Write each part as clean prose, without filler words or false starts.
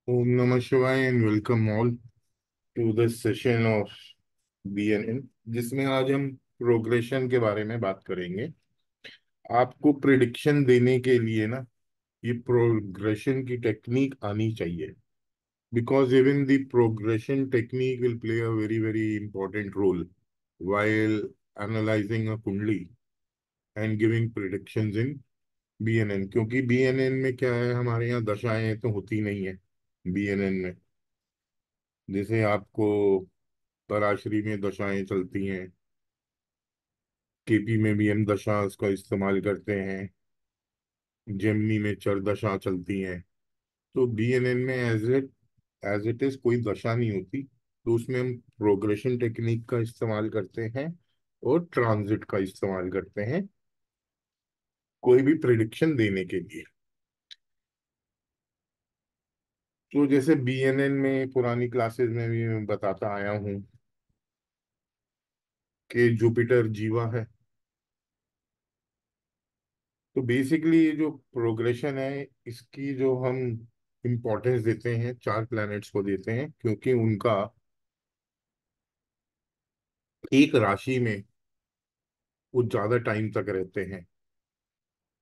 Om Namah Shivaya and welcome all to this session of BNN जिसमें आज हम progression के बारे में बात करेंगे। आपको प्रिडिक्शन देने के लिए ना ये प्रोग्रेशन की टेक्निक आनी चाहिए, because even the progression technique will play a very very important role while analyzing a kundli and giving predictions in BNN। क्योंकि BNN में क्या है, हमारे यहाँ दशाएं तो होती नहीं है BNN में। जैसे आपको पराशरी में दशाएं चलती हैं, केपी में भी हम दशा उसका इस्तेमाल करते हैं, जेमिनी में चर दशा चलती हैं। तो बीएनएन में एज इट इज कोई दशा नहीं होती, तो उसमें हम प्रोग्रेशन टेक्निक का इस्तेमाल करते हैं और ट्रांजिट का इस्तेमाल करते हैं कोई भी प्रिडिक्शन देने के लिए। तो जैसे बीएनएन में पुरानी क्लासेस में भी मैं बताता आया हूँ कि जुपिटर जीवा है। तो बेसिकली ये जो प्रोग्रेशन है, इसकी जो हम इम्पोर्टेंस देते हैं चार प्लैनेट्स को देते हैं, क्योंकि उनका एक राशि में वो ज्यादा टाइम तक रहते हैं।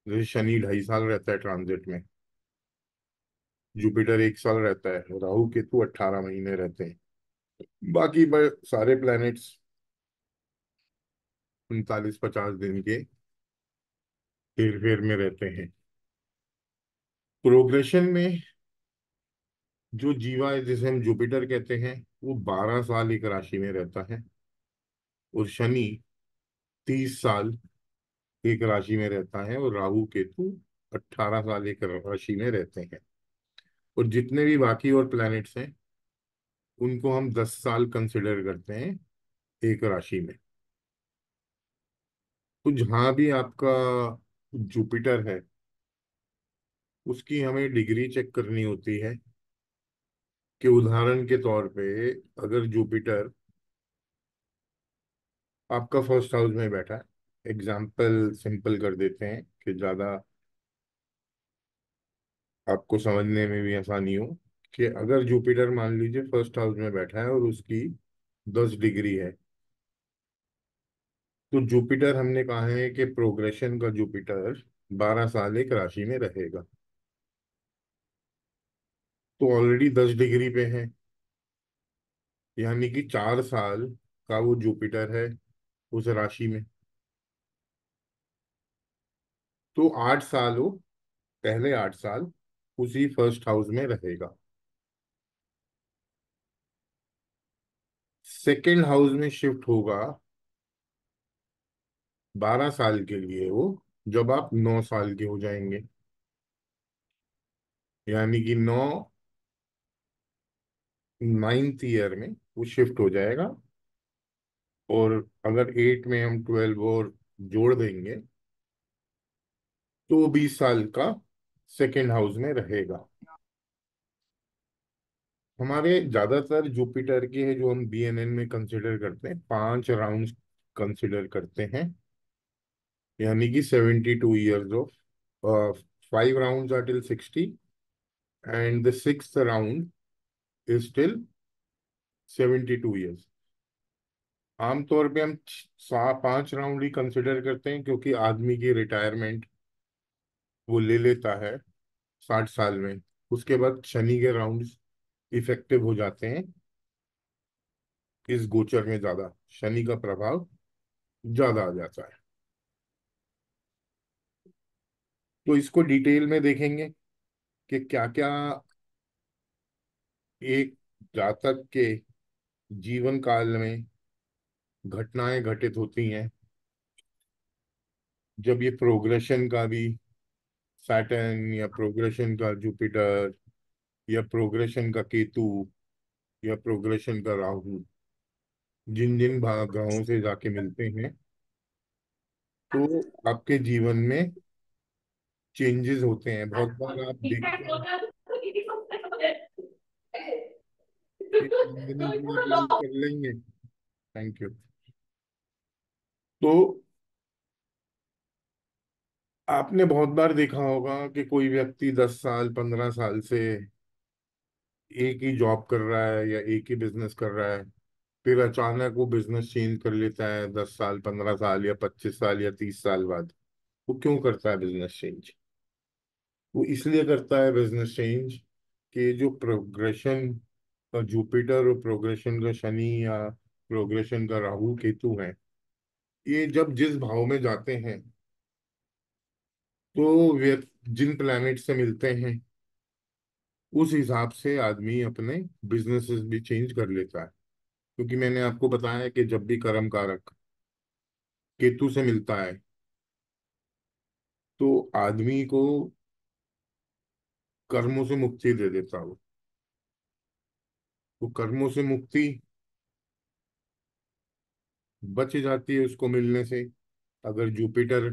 जैसे शनि 2.5 साल रहता है ट्रांजिट में, जुपिटर 1 साल रहता है, राहु केतु 18 महीने रहते हैं। बाकी सारे प्लैनेट्स 39-50 दिन के हेर फेर में रहते हैं। प्रोग्रेशन में जो जीवा है, जिसे हम जुपिटर कहते हैं, वो 12 साल एक राशि में रहता है, और शनि 30 साल एक राशि में रहता है, और राहु केतु 18 साल एक राशि में रहते हैं। और जितने भी बाकी और प्लैनेट्स हैं, उनको हम 10 साल कंसिडर करते हैं एक राशि में। तो जहां भी आपका जुपिटर है, उसकी हमें डिग्री चेक करनी होती है। कि उदाहरण के तौर पे, अगर जुपिटर आपका फर्स्ट हाउस में बैठा है, एग्जाम्पल सिंपल कर देते हैं कि ज्यादा आपको समझने में भी आसानी हो, कि अगर जुपिटर मान लीजिए फर्स्ट हाउस में बैठा है और उसकी 10 डिग्री है, तो जुपिटर हमने कहा है कि प्रोग्रेशन का जुपिटर 12 साल एक राशि में रहेगा। तो ऑलरेडी 10 डिग्री पे है, यानी कि 4 साल का वो जुपिटर है उस राशि में। तो 8 साल वो, पहले 8 साल उसी फर्स्ट हाउस में रहेगा। सेकेंड हाउस में शिफ्ट होगा 12 साल के लिए वो, जब आप 9 साल के हो जाएंगे। यानी कि 9th ईयर में वो शिफ्ट हो जाएगा। और अगर 8 में हम 12 और जोड़ देंगे, तो वो 20 साल का सेकेंड हाउस में रहेगा। हमारे ज्यादातर जुपिटर के हैं जो हम बीएनएन में कंसिडर करते हैं, 5 राउंड कंसिडर करते हैं। यानी कि 72 years of 5 round are till 60, and the sixth round is till 72 years. आमतौर पे हम 5 राउंड ही कंसिडर करते हैं, क्योंकि आदमी की रिटायरमेंट वो ले लेता है 60 साल में। उसके बाद शनि के राउंड्स इफेक्टिव हो जाते हैं इस गोचर में, ज्यादा शनि का प्रभाव ज्यादा आ जाता है। तो इसको डिटेल में देखेंगे कि क्या क्या एक जातक के जीवन काल में घटनाएं घटित होती हैं, जब ये प्रोग्रेशन का भी सैटर्न, या प्रोग्रेशन का जुपिटर, या प्रोग्रेशन का केतु, या प्रोग्रेशन का राहु जिन जिन ग्रहों से जाके मिलते हैं, तो आपके जीवन में चेंजेस होते हैं। बहुत बार आप देखते हैं कि चांदनी की अप्लाई कर लेंगे। Thank you. तो आपने बहुत बार देखा होगा कि कोई व्यक्ति 10 साल 15 साल से एक ही जॉब कर रहा है या एक ही बिजनेस कर रहा है, फिर अचानक वो बिजनेस चेंज कर लेता है 10 साल, 15 साल या 25 साल या 30 साल बाद। वो क्यों करता है बिजनेस चेंज? वो इसलिए करता है बिजनेस चेंज कि जो प्रोग्रेशन का जुपिटर और प्रोग्रेशन का शनि या प्रोग्रेशन का राहु केतु है, ये जब जिस भाव में जाते हैं, तो वे जिन प्लैनेट से मिलते हैं उस हिसाब से आदमी अपने बिजनेसेस भी चेंज कर लेता है। क्योंकि मैंने आपको बताया कि जब भी कर्म कारक केतु से मिलता है तो आदमी को कर्मों से मुक्ति दे देता है। वो कर्मों से मुक्ति बच जाती है उसको मिलने से, अगर जुपिटर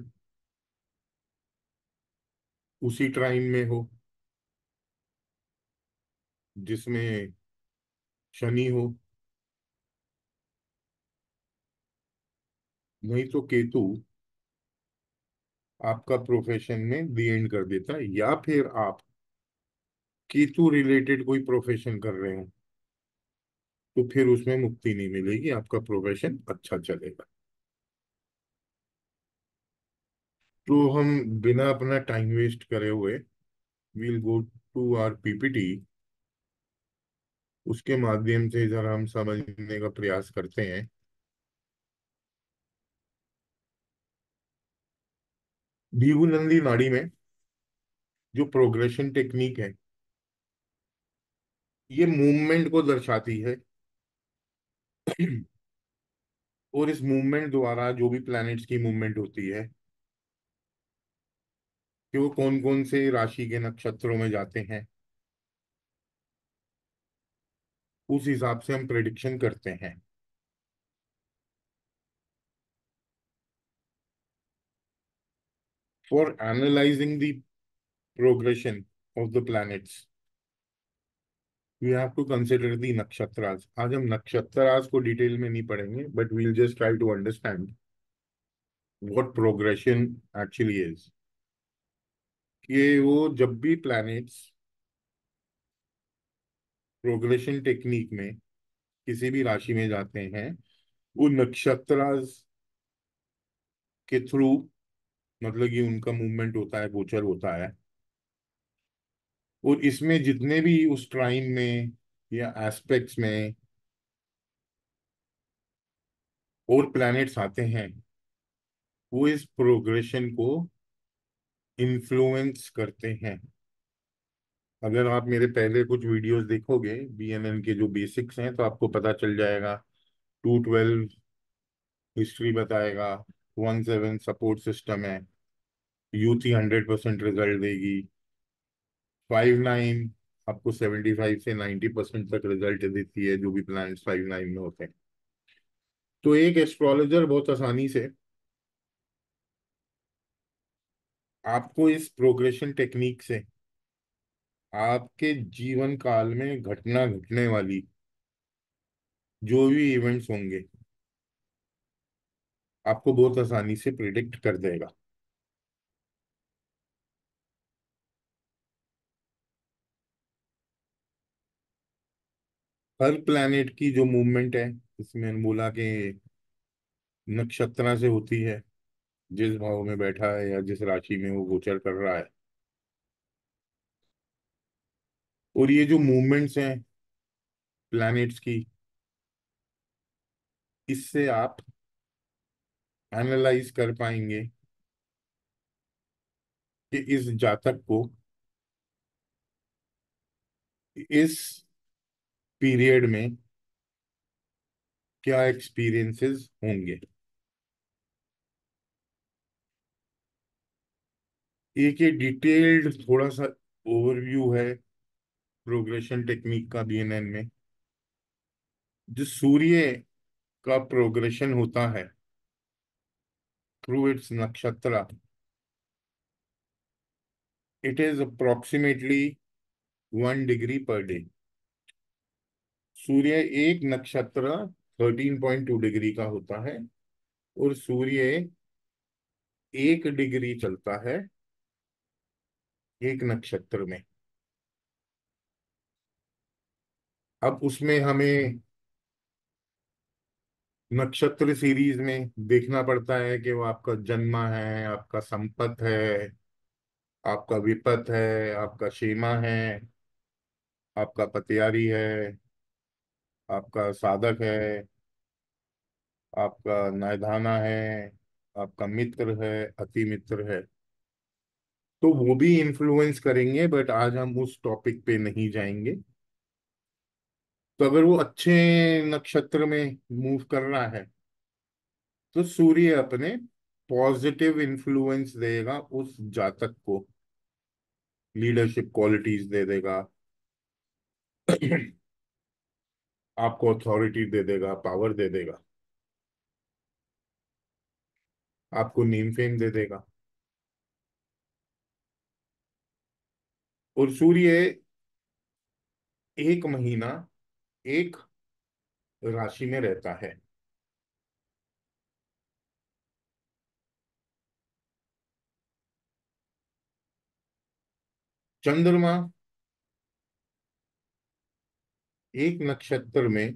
उसी ट्राइन में हो जिसमें शनि हो। नहीं तो केतु आपका प्रोफेशन में दी एंड कर देता है, या फिर आप केतु रिलेटेड कोई प्रोफेशन कर रहे हो तो फिर उसमें मुक्ति नहीं मिलेगी, आपका प्रोफेशन अच्छा चलेगा। तो हम बिना अपना टाइम वेस्ट करे हुए we'll go to our PPT. उसके माध्यम से जरा हम समझने का प्रयास करते हैं। भीगु नंदी नाड़ी में जो प्रोग्रेशन टेक्निक है, ये मूवमेंट को दर्शाती है। और इस मूवमेंट द्वारा जो भी प्लैनेट्स की मूवमेंट होती है कि वो कौन कौन से राशि के नक्षत्रों में जाते हैं, उस हिसाब से हम प्रेडिक्शन करते हैं। For analysing the progression of the planets we have to consider the nakshatras. आज हम नक्षत्रास को डिटेल में नहीं पढ़ेंगे, but we'll just try to understand what progression actually is. कि वो जब भी प्लैनेट्स प्रोग्रेशन टेक्निक में किसी भी राशि में जाते हैं, वो नक्षत्रास के थ्रू, मतलब कि उनका मूवमेंट होता है, गोचर होता है। और इसमें जितने भी उस ट्राइन में या एस्पेक्ट्स में और प्लैनेट्स आते हैं, वो इस प्रोग्रेशन को इन्फ्लुएंस करते हैं। अगर आप मेरे पहले कुछ वीडियोस देखोगे बीएनएन के जो बेसिक्स हैं, तो आपको पता चल जाएगा। 212 हिस्ट्री बताएगा, 17 सपोर्ट सिस्टम है, यूथ ही 100% रिजल्ट देगी, 59 आपको 75 से 90% तक रिजल्ट देती है, जो भी प्लैनेट्स 59 में होते हैं। तो एक एस्ट्रोलॉजर बहुत आसानी से आपको इस प्रोग्रेशन टेक्निक से आपके जीवन काल में घटना घटने वाली जो भी इवेंट्स होंगे, आपको बहुत आसानी से प्रिडिक्ट कर देगा। हर प्लैनेट की जो मूवमेंट है, इसमें मैंने बोला कि नक्षत्र से होती है, जिस भाव में बैठा है या जिस राशि में वो गोचर कर रहा है। और ये जो मूवमेंट्स हैं प्लैनेट्स की, इससे आप एनालाइज कर पाएंगे कि इस जातक को इस पीरियड में क्या एक्सपीरियंसेस होंगे। एक ये डिटेल्ड थोड़ा सा ओवरव्यू है प्रोग्रेशन टेक्निक का बीएनएन में। जो सूर्य का प्रोग्रेशन होता है through its nakshatra, it is approximately 1 degree per day. सूर्य एक नक्षत्र 13.2 डिग्री का होता है, और सूर्य 1 डिग्री चलता है एक नक्षत्र में। अब उसमें हमें नक्षत्र सीरीज में देखना पड़ता है कि वो आपका जन्मा है, आपका संपत है, आपका विपत है, आपका शेमा है, आपका पतियारी है, आपका साधक है, आपका नायधाना है, आपका मित्र है, अति मित्र है। तो वो भी इन्फ्लुएंस करेंगे, बट आज हम उस टॉपिक पे नहीं जाएंगे। तो अगर वो अच्छे नक्षत्र में मूव कर रहा है तो सूर्य अपने पॉजिटिव इन्फ्लुएंस देगा उस जातक को, लीडरशिप क्वालिटीज दे देगा, आपको अथॉरिटी दे देगा, पावर दे देगा, आपको नेम फेम दे देगा। और सूर्य एक महीना एक राशि में रहता है। चंद्रमा एक नक्षत्र में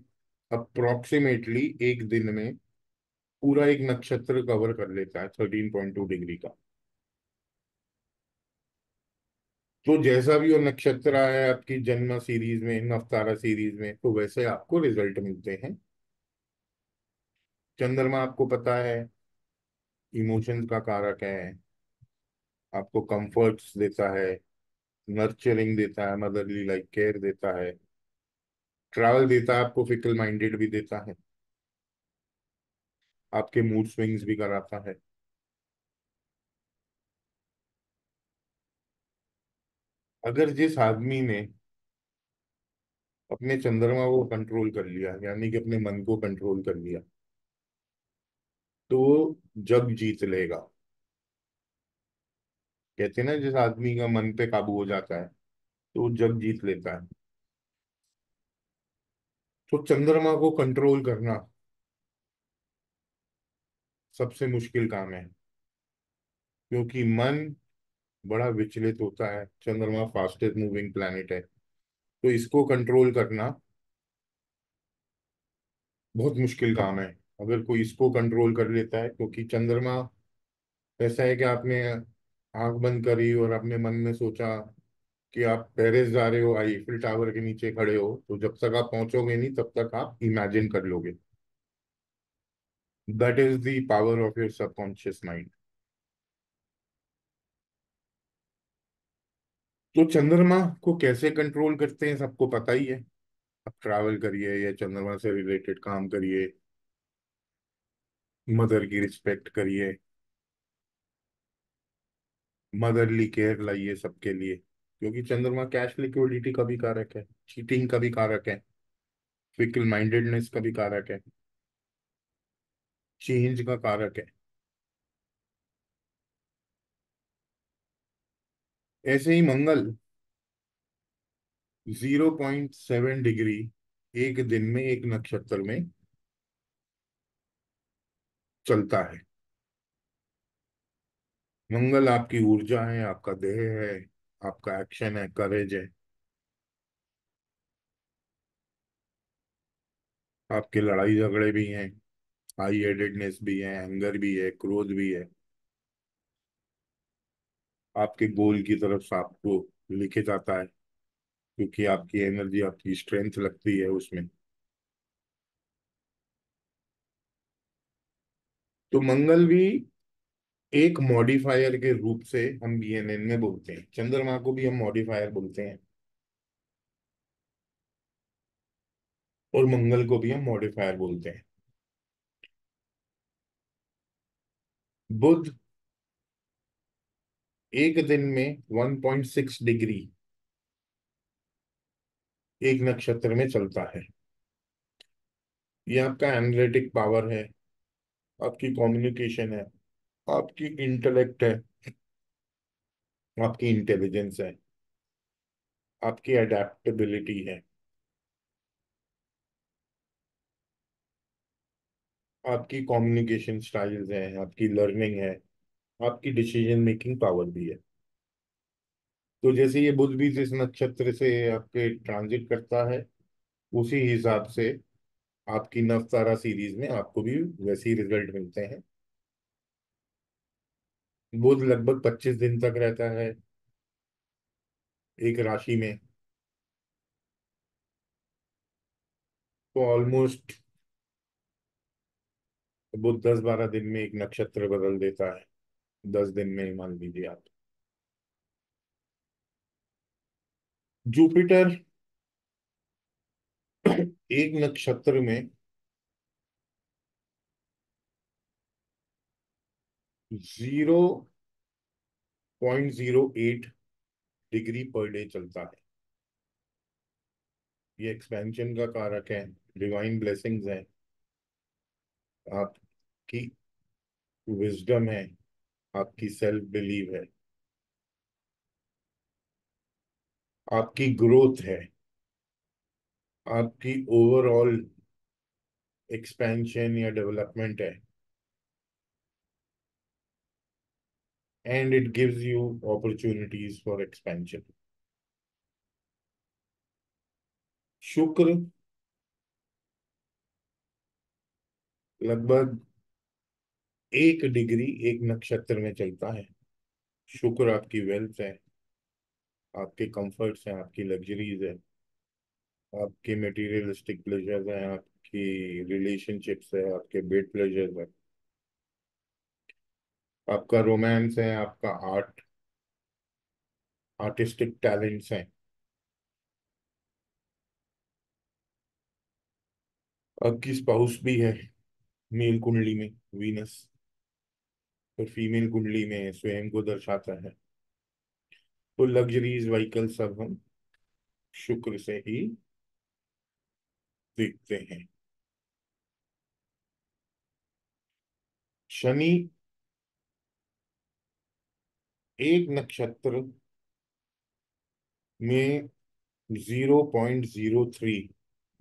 अप्रोक्सीमेटली एक दिन में पूरा एक नक्षत्र कवर कर लेता है, 13.2 डिग्री का। तो जैसा भी वो नक्षत्र आया है आपकी जन्म सीरीज में, नवतारा सीरीज में, तो वैसे आपको रिजल्ट मिलते हैं। चंद्रमा आपको पता है इमोशंस का कारक है, आपको कंफर्ट्स देता है, नर्चरिंग देता है, मदरली लाइक केयर देता है, ट्रैवल देता है, आपको फिकल माइंडेड भी देता है, आपके मूड स्विंग्स भी कराता है। अगर जिस आदमी ने अपने चंद्रमा को कंट्रोल कर लिया, यानी कि अपने मन को कंट्रोल कर लिया, तो वो जग जीत लेगा। कहते हैं ना, जिस आदमी का मन पे काबू हो जाता है तो वो जग जीत लेता है। तो चंद्रमा को कंट्रोल करना सबसे मुश्किल काम है, क्योंकि मन बड़ा विचलित होता है। चंद्रमा फास्टेस्ट मूविंग प्लैनेट है, तो इसको कंट्रोल करना बहुत मुश्किल काम है। अगर कोई इसको कंट्रोल कर लेता है, क्योंकि चंद्रमा ऐसा है कि आपने आंख बंद करी और अपने मन में सोचा कि आप पेरिस जा रहे हो, आईफिल टावर के नीचे खड़े हो, तो जब तक आप पहुंचोगे नहीं तब तक आप इमेजिन कर लोगे। That is the power of your subconscious mind. तो चंद्रमा को कैसे कंट्रोल करते हैं सबको पता ही है। आप ट्रैवल करिए या चंद्रमा से रिलेटेड काम करिए, मदर की रिस्पेक्ट करिए, मदरली केयर लाइए सबके लिए, क्योंकि चंद्रमा कैश लिक्विडिटी का भी कारक है, चीटिंग का भी कारक है, फिकल माइंडेडनेस का भी कारक है, चेंज का कारक है। ऐसे ही मंगल 0.7 डिग्री एक दिन में एक नक्षत्र में चलता है। मंगल आपकी ऊर्जा है, आपका देह है, आपका एक्शन है, करेज है, आपके लड़ाई झगड़े भी हैं, हाई हेडेडनेस भी है, एंगर भी है, क्रोध भी है, आपके गोल की तरफ से आपको लिखे जाता है, क्योंकि आपकी एनर्जी, आपकी स्ट्रेंथ लगती है उसमें। तो मंगल भी एक मॉडिफायर के रूप से हम बीएनएन में बोलते हैं, चंद्रमा को भी हम मॉडिफायर बोलते हैं और मंगल को भी हम मॉडिफायर बोलते हैं। बुध एक दिन में 1.6 डिग्री एक नक्षत्र में चलता है। ये आपका एनालिटिक पावर है, आपकी कम्युनिकेशन है, आपकी इंटेलेक्ट है, आपकी इंटेलिजेंस है, आपकी अडेप्टेबिलिटी है, आपकी कम्युनिकेशन स्टाइल्स है, आपकी लर्निंग है, आपकी डिसीजन मेकिंग पावर भी है। तो जैसे ये बुध भी जिस नक्षत्र से आपके ट्रांजिट करता है, उसी हिसाब से आपकी नवतारा सीरीज में आपको भी वैसे ही रिजल्ट मिलते हैं। बुध लगभग 25 दिन तक रहता है एक राशि में, तो ऑलमोस्ट बुध 10-12 दिन में एक नक्षत्र बदल देता है, 10 दिन में ही मान लीजिए आप। जुपिटर एक नक्षत्र में 0.08 डिग्री पर डे चलता है। ये एक्सपेंशन का कारक है, डिवाइन ब्लेसिंग्स है, आपकी विजडम है, आपकी सेल्फ बिलीव है, आपकी ग्रोथ है, आपकी ओवरऑल एक्सपेंशन या डेवलपमेंट है, and it gives you opportunities for expansion. शुक्र लगभग 1 डिग्री एक नक्षत्र में चलता है। शुक्र आपकी वेल्थ है, आपके कंफर्ट्स हैं, आपकी लग्जरीज है, आपके मटेरियलिस्टिक प्लेजर्स हैं, आपकी रिलेशनशिप्स है, आपके बेड प्लेजर्स है, आपका रोमांस है, आपका आर्टिस्टिक टैलेंट्स हैं, आपकी स्पाउस भी है मेल कुंडली में वीनस, और फीमेल कुंडली में स्वयं को दर्शाता है। तो लग्जरीज व्हीकल सब हम शुक्र से ही देखते हैं। शनि एक नक्षत्र में 0.03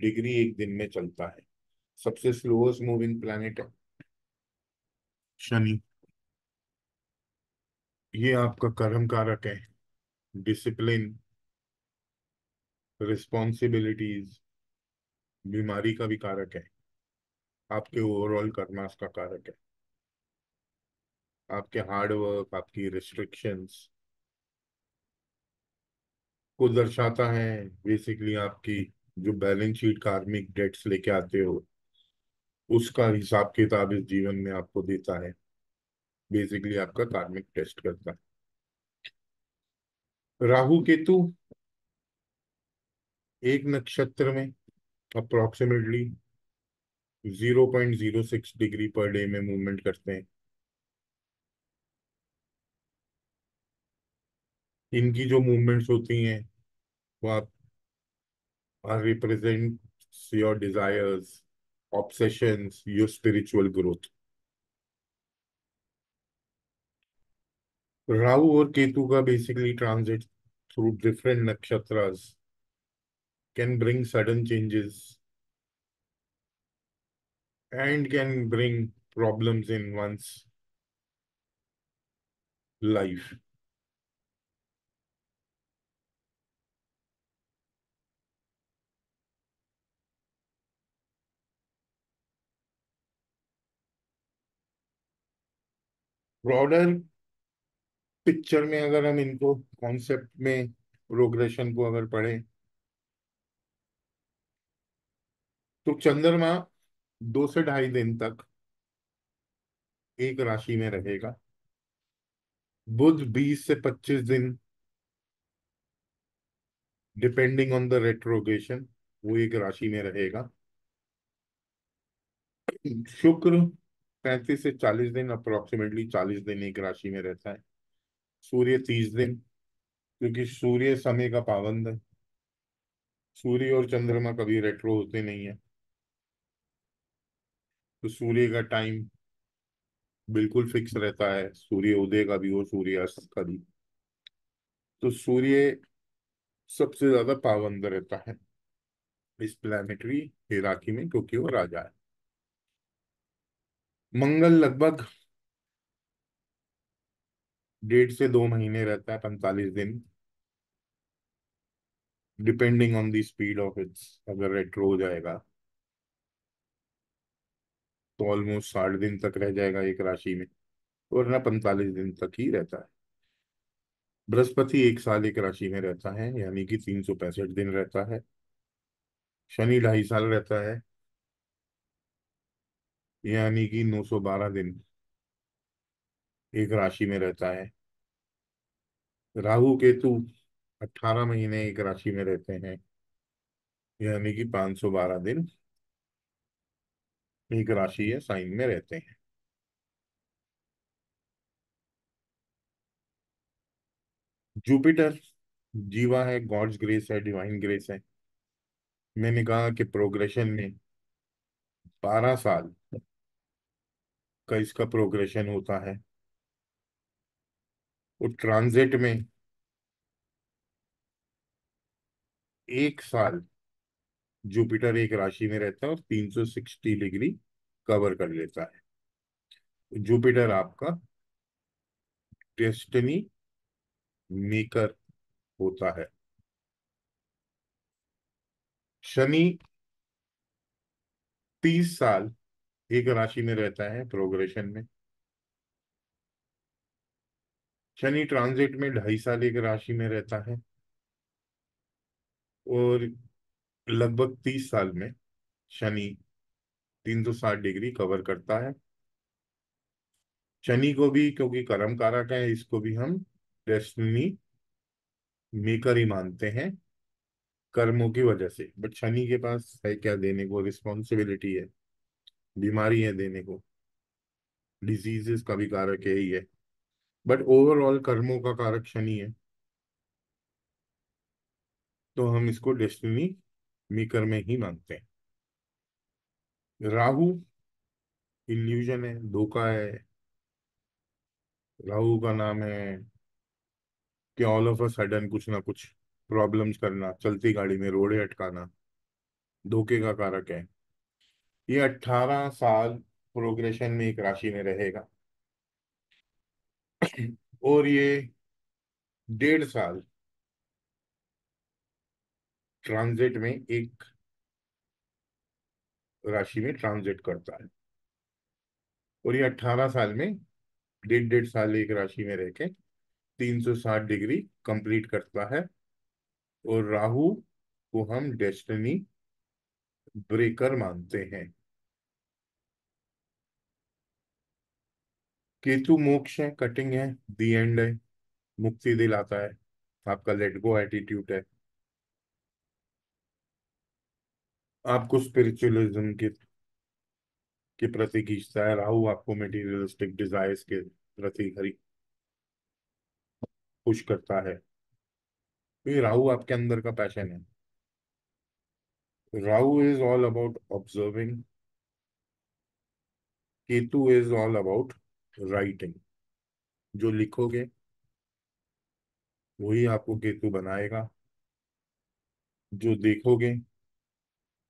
डिग्री एक दिन में चलता है। सबसे स्लोएस्ट मूविंग प्लैनेट है शनि। ये आपका कर्म कारक है, डिसिप्लिन, रिस्पॉन्सिबिलिटीज, बीमारी का भी कारक है, आपके ओवरऑल कर्मास का कारक है, आपके हार्ड वर्क, आपकी रिस्ट्रिक्शंस को दर्शाता है। बेसिकली आपकी जो बैलेंस शीट कार्मिक डेट्स लेके आते हो, उसका हिसाब किताब इस जीवन में आपको देता है। बेसिकली आपका कार्मिक टेस्ट करता है। राहु केतु एक नक्षत्र में अप्रोक्सीमेटली 0.06 डिग्री पर डे में मूवमेंट करते हैं। इनकी जो मूवमेंट्स होती हैं वो आप represent your desires, obsessions, your spiritual growth. Rahu और केतु का basically transit through different nakshatras can bring sudden changes and can bring problems in one's life. Broader picture में अगर हम इनको कॉन्सेप्ट में प्रोग्रेशन को अगर पढ़ें, तो चंद्रमा 2 से ढाई दिन तक एक राशि में रहेगा। बुध 20 से 25 दिन, डिपेंडिंग ऑन द रेट्रोगेशन, वो एक राशि में रहेगा। शुक्र 35 से 40 दिन, अप्रोक्सीमेटली 40 दिन एक राशि में रहता है। सूर्य 30 दिन, क्योंकि सूर्य समय का पाबंद है। सूर्य और चंद्रमा कभी रेट्रो होते नहीं है, तो सूर्य का टाइम बिल्कुल फिक्स रहता है, सूर्य उदय का भी और सूर्य अस्त का भी। तो सूर्य सबसे ज्यादा पाबंद रहता है इस प्लैनेटरी हिराकी में, क्योंकि वो राजा है। मंगल लगभग 1.5 से 2 महीने रहता है, 45 दिन। Depending on the speed of its, अगर रेट्रो हो जाएगा तो ऑलमोस्ट 60 दिन तक रह जाएगा एक राशि में, वरना 45 दिन तक ही रहता है। बृहस्पति 1 साल एक राशि में रहता है, यानी कि 365 दिन रहता है। शनि 2.5 साल रहता है, यानी कि 912 दिन एक राशि में रहता है। राहु केतु 18 महीने एक राशि में रहते हैं, यानी कि 512 दिन एक राशि या साइन में रहते हैं। जुपिटर जीवा है, गॉड्स ग्रेस है, डिवाइन ग्रेस है। मैंने कहा कि प्रोग्रेशन में 12 साल का इसका प्रोग्रेशन होता है, और ट्रांजिट में 1 साल जुपिटर एक राशि में रहता है और 360 डिग्री कवर कर लेता है। जुपिटर आपका डेस्टिनी मेकर होता है। शनि 30 साल एक राशि में रहता है प्रोग्रेशन में। शनि ट्रांजिट में 2.5 साल एक राशि में रहता है, और लगभग 30 साल में शनि 360 डिग्री कवर करता है। शनि को भी, क्योंकि कर्म कारक है, इसको भी हम डेस्टिनी मेकर ही मानते हैं कर्मों की वजह से। बट शनि के पास है क्या देने को? रिस्पॉन्सिबिलिटी है, बीमारी है देने को, डिजीजेस का भी कारक यही है। बट ओवरऑल कर्मों का कारक शनि है, तो हम इसको डेस्टिनी मेकर में ही मानते हैं। राहु इल्यूजन है, धोखा है। राहु का नाम है कि ऑल ऑफ अ सडन कुछ ना कुछ प्रॉब्लम्स करना, चलती गाड़ी में रोड़े अटकाना, धोखे का कारक है। ये 18 साल प्रोग्रेशन में एक राशि में रहेगा, और ये 1.5 साल ट्रांजिट में एक राशि में ट्रांजिट करता है, और ये 18 साल में 1.5 1.5 साल एक राशि में रह के 360 डिग्री कंप्लीट करता है। और राहु को हम डेस्टिनी ब्रेकर मानते हैं। केतु मोक्ष है, कटिंग है, दी एंड है, मुक्ति दिलाता है, आपका लेट गो एटीट्यूड है, आपको स्पिरिचुअलिज्म के प्रति खींचता है। राहु आपको मेटीरियलिस्टिक डिजायर्स के प्रति हरी पुश करता है। तो ये राहु आपके अंदर का पैशन है। Rahu is all about observing, Ketu is all about writing. जो लिखोगे वही आपको केतु बनाएगा, जो देखोगे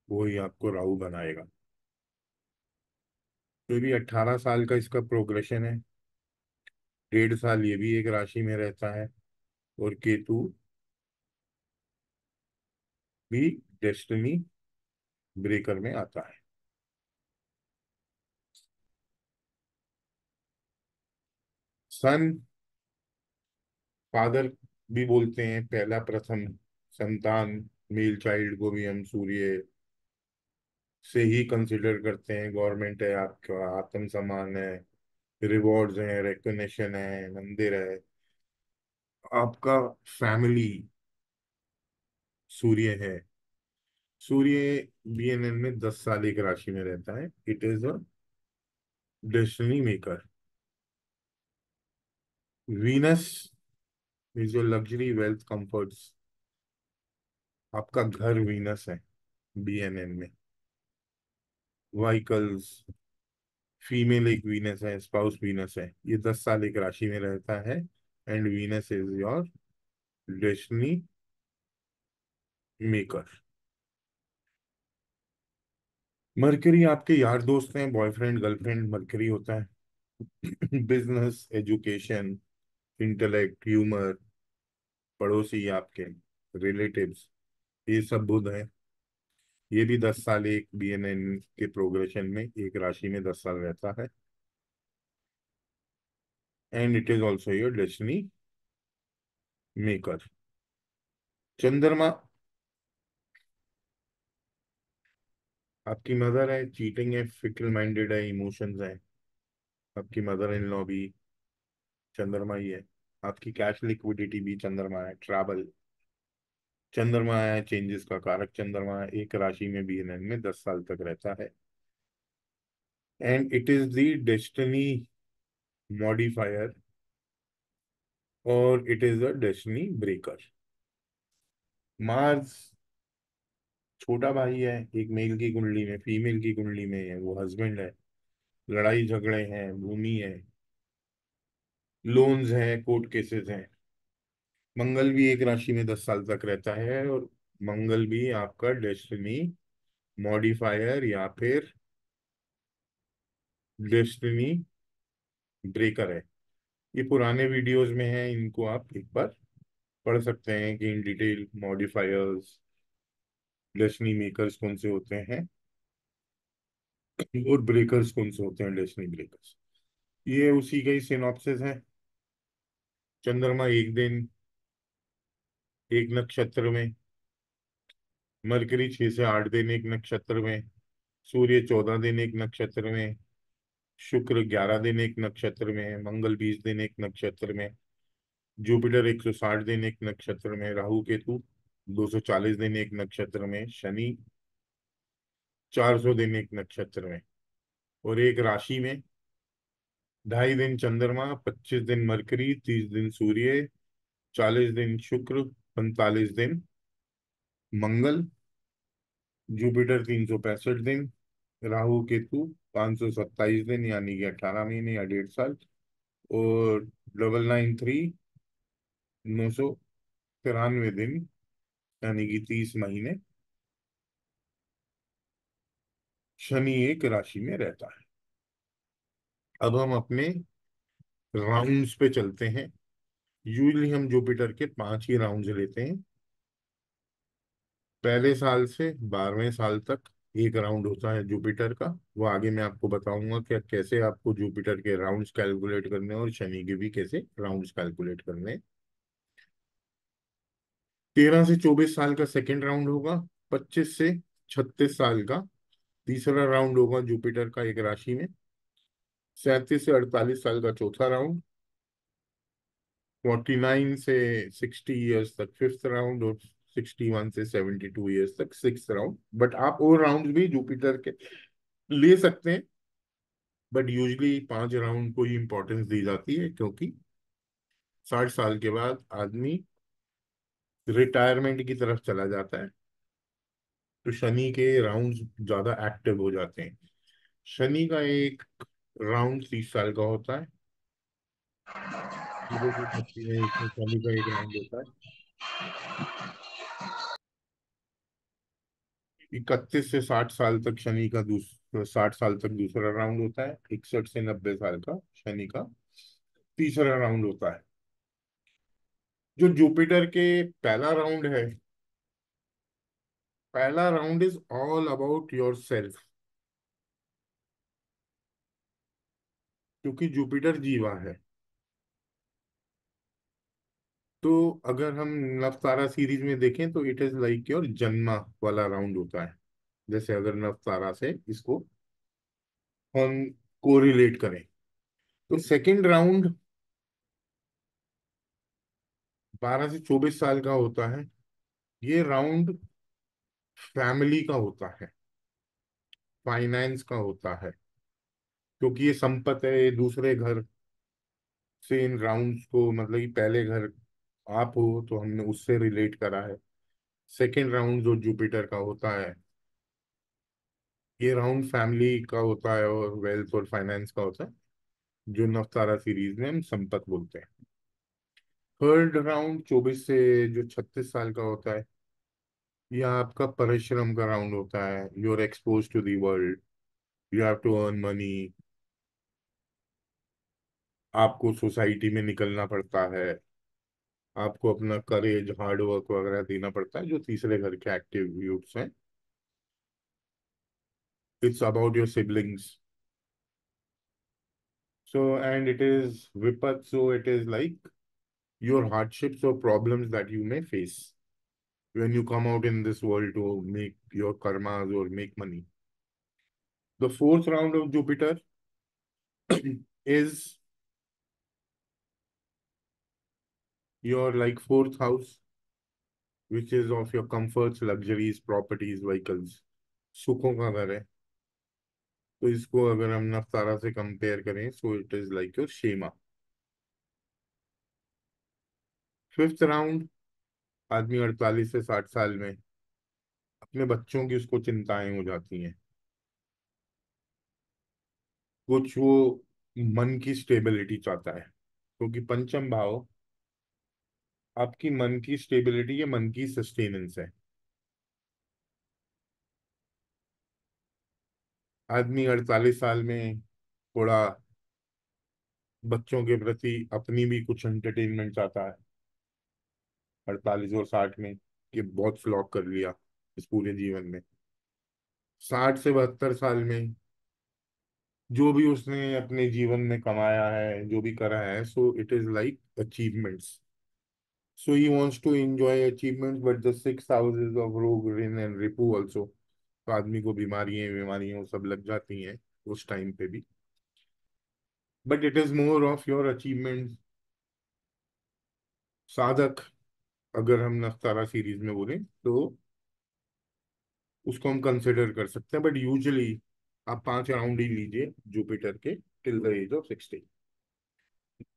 वही आपको राहु बनाएगा। तो भी 18 साल का इसका प्रोग्रेशन है। 1.5 साल ये भी एक राशि में रहता है, और केतु भी डेस्टिनी ब्रेकर में आता है। सन फादर भी बोलते हैं, पहला प्रथम संतान, मेल चाइल्ड को भी हम सूर्य से ही कंसिडर करते हैं। गवर्नमेंट है आपका, आत्म सम्मान है, रिवॉर्ड्स हैं, रिकग्निशन है, मंदिर है, आपका फैमिली सूर्य है। सूर्य बीएनएन में 10 साल एक राशि में रहता है। It is a destiny maker. Venus is your luxury wealth comforts, आपका घर वीनस है बीएनएन में। व्हीकल्स, फीमेल एक वीनस है, स्पाउस वीनस है। ये 10 साल एक राशि में रहता है, and Venus is your destiny maker. Mercury आपके यार दोस्त हैं, बॉयफ्रेंड गर्लफ्रेंड मरकरी होता है। बिजनेस, एजुकेशन, इंटेलेक्ट, ह्यूमर, पड़ोसी आपके रिलेटिव्स, ये सब बुध है। ये भी 10 साल एक BNN के प्रोग्रेशन में एक राशि में 10 साल रहता है। And it is also your destiny maker. चंद्रमा आपकी मदर है, चीटिंग है, फिक्र माइंडेड है, इमोशंस है। आपकी मदर इन लॉ भी चंद्रमा ही है। आपकी कैश लिक्विडिटी भी चंद्रमा है। ट्रैवल चंद्रमा है, चेंजेस का कारक चंद्रमा है। एक राशि में BNN में 10 साल तक रहता है। And it is the destiny modifier और it is a destiny breaker. Mars छोटा भाई है, एक मेल की कुंडली में, फीमेल की कुंडली में है, वो हस्बैंड है। लड़ाई झगड़े हैं, भूमि है, लोन्स हैं, कोर्ट केसेस हैं। मंगल भी एक राशि में 10 साल तक रहता है, और मंगल भी आपका डेस्टिनी मॉडिफायर या फिर डेस्टिनी ब्रेकर है। ये पुराने वीडियोस में है, इनको आप एक बार पढ़ सकते हैं कि in detail modifiers destiny makers कौन से होते हैं और ब्रेकर्स कौन से होते हैं, डेस्टिनी ब्रेकर्स। ये उसी का ही सिनॉप्सिस है। चंद्रमा एक दिन एक नक्षत्र में, मरकरी 6 से 8 दिन एक नक्षत्र में, सूर्य 14 दिन एक नक्षत्र में, शुक्र 11 दिन एक नक्षत्र में, मंगल 20 दिन एक नक्षत्र में, जुपिटर 160 दिन एक नक्षत्र में, राहु केतु 240 दिन एक नक्षत्र में, शनि 400 दिन एक नक्षत्र में, और एक राशि में 2.5 दिन चंद्रमा, 25 दिन मरकरी, 30 दिन सूर्य, 40 दिन शुक्र, 45 दिन मंगल, जुपिटर 365 दिन, राहु केतु 527 दिन यानी कि 18 महीने या 1.5 साल, और 993 993 दिन यानी कि 30 महीने शनि एक राशि में रहता है। अब हम अपने राउंड्स पे चलते हैं। यूजली हम जुपिटर के 5 ही राउंड्स लेते हैं। पहले साल से 12वें साल तक एक राउंड होता है जुपिटर का। वो आगे मैं आपको बताऊंगा कि कैसे आपको जुपिटर के राउंड्स कैलकुलेट करने हैं और शनि के भी कैसे राउंड्स कैलकुलेट करने हैं। 13 से 24 साल का सेकेंड राउंड होगा। 25 से 36 साल का तीसरा राउंड होगा जुपिटर का एक राशि में। 37 से 48 साल का चौथा राउंड। 49 से 60 ईयर्स तक फिफ्थ राउंड, और 61 से 72 ईयर्स तक सिक्स राउंड। बट आप और राउंड भी जुपिटर के ले सकते हैं, बट यूजली 5 राउंड को ही इंपॉर्टेंस दी जाती है, क्योंकि 60 साल के बाद आदमी रिटायरमेंट की तरफ चला जाता है, तो शनि के राउंड ज्यादा एक्टिव हो जाते हैं। शनि का एक राउंड 30 साल का होता है। सूर्य की शक्ति में इसमें शनि का एक राउंड होता है। 31 से 60 साल तक शनि का 60 साल तक दूसरा राउंड होता है। 61 से 90 साल का शनि का तीसरा राउंड होता है। जो जुपिटर के पहला राउंड है, पहला round is all about your self, क्योंकि जुपिटर जीवा है। तो अगर हम नवतारा सीरीज में देखें तो इट इज लाइक योर जन्मा वाला राउंड होता है। जैसे अगर नवतारा से इसको हम कोरिलेट करें, तो सेकंड राउंड 12 से 24 साल का होता है। ये राउंड फैमिली का होता है, फाइनेंस का होता है, क्योंकि ये संपत्ति है। ये दूसरे घर से इन राउंड्स को, मतलब कि पहले घर आप हो तो हमने उससे रिलेट करा है। सेकंड राउंड जो जुपिटर का होता है, ये राउंड फैमिली का होता है और वेल्थ और फाइनेंस का होता है, जो नवतारा सीरीज में हम संपत बोलते हैं। थर्ड राउंड 24 से जो 36 साल का होता है, यह आपका परिश्रम का राउंड होता है। You are expose to the world, you have to earn money, आपको सोसाइटी में निकलना पड़ता है, आपको अपना करेज, हार्ड वर्क वगैरह देना पड़ता है, जो तीसरे घर के एक्टिव्यूट्स हैं। It's about your siblings. So and it is vipat, so it is like your hardships or problems that you may face when you come out in this world to make your karmas or make money. The fourth round of Jupiter is your like fourth house, which is of your comforts, luxuries, properties, vehicles, सुखों का घर है। तो इसको अगर हम नफ्तारा से compare करें, so it is like your kshema. Fifth round, आदमी 48 से 60 साल में अपने बच्चों की उसको चिंताएं हो जाती हैं। कुछ वो मन की स्टेबिलिटी चाहता है, क्योंकि पंचम भाव आपकी मन की स्टेबिलिटी या मन की सस्टेनेंस है। आदमी 48 साल में थोड़ा बच्चों के प्रति अपनी भी कुछ एंटरटेनमेंट चाहता है। 48 और 60 में कि बहुत फ्लॉक कर लिया इस पूरे जीवन में। 60 से 72 साल में जो भी उसने अपने जीवन में कमाया है, जो भी करा है, सो it is like achievements. So he wants to enjoy achievements, but the 6 houses of rogue, Rin and Ripu also. तो आदमी को बीमारियां बीमारियां सब लग जाती हैं उस टाइम पे भी। But it is more of your achievement. साधक, अगर हम नफ्तारा सीरीज में बोलें तो उसको हम कंसिडर कर सकते हैं, बट यूजुअली आप 5 राउंड ही लीजिए जुपिटर के, till the age of 60।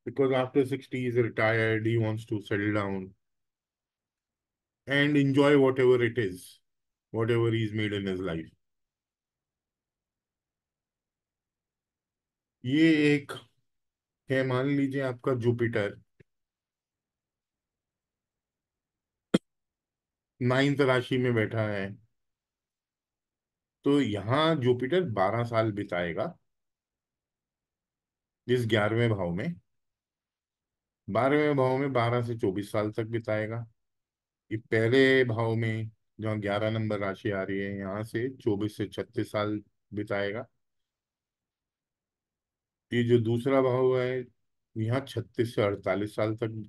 Because after 60 is retired, he wants to settle down and enjoy whatever it is, whatever he's made in his life। ये एक है, मान लीजिए आपका जुपिटर 9th राशि में बैठा है, तो यहाँ जुपिटर 12 साल बिताएगा इस 11वें भाव में। 12वें भाव में 12 से 24 साल तक बिताएगा। ये पहले भाव में जहाँ 11 नंबर राशि आ रही है, यहाँ से 24 से 36 साल बिताएगा। ये जो दूसरा भाव है, यहाँ 36 से 48 साल तक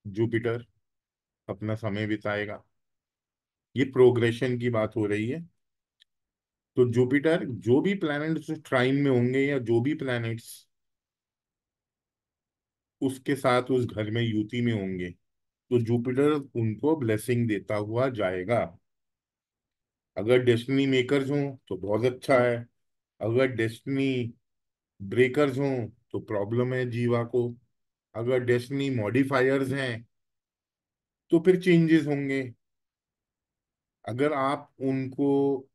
जुपिटर अपना समय बिताएगा। ये प्रोग्रेशन की बात हो रही है। तो जुपिटर जो भी प्लैनेट्स ट्राइन में होंगे या जो भी प्लैनेट्स उसके साथ उस घर में युति में होंगे, तो जुपिटर उनको ब्लेसिंग देता हुआ जाएगा। अगर डेस्टिनी मेकर्स हों तो बहुत अच्छा है। अगर डेस्टिनी ब्रेकर्स हों तो प्रॉब्लम है जीवा को। अगर डेस्टिनी मॉडिफायर्स हैं तो फिर चेंजेस होंगे। अगर आप उनको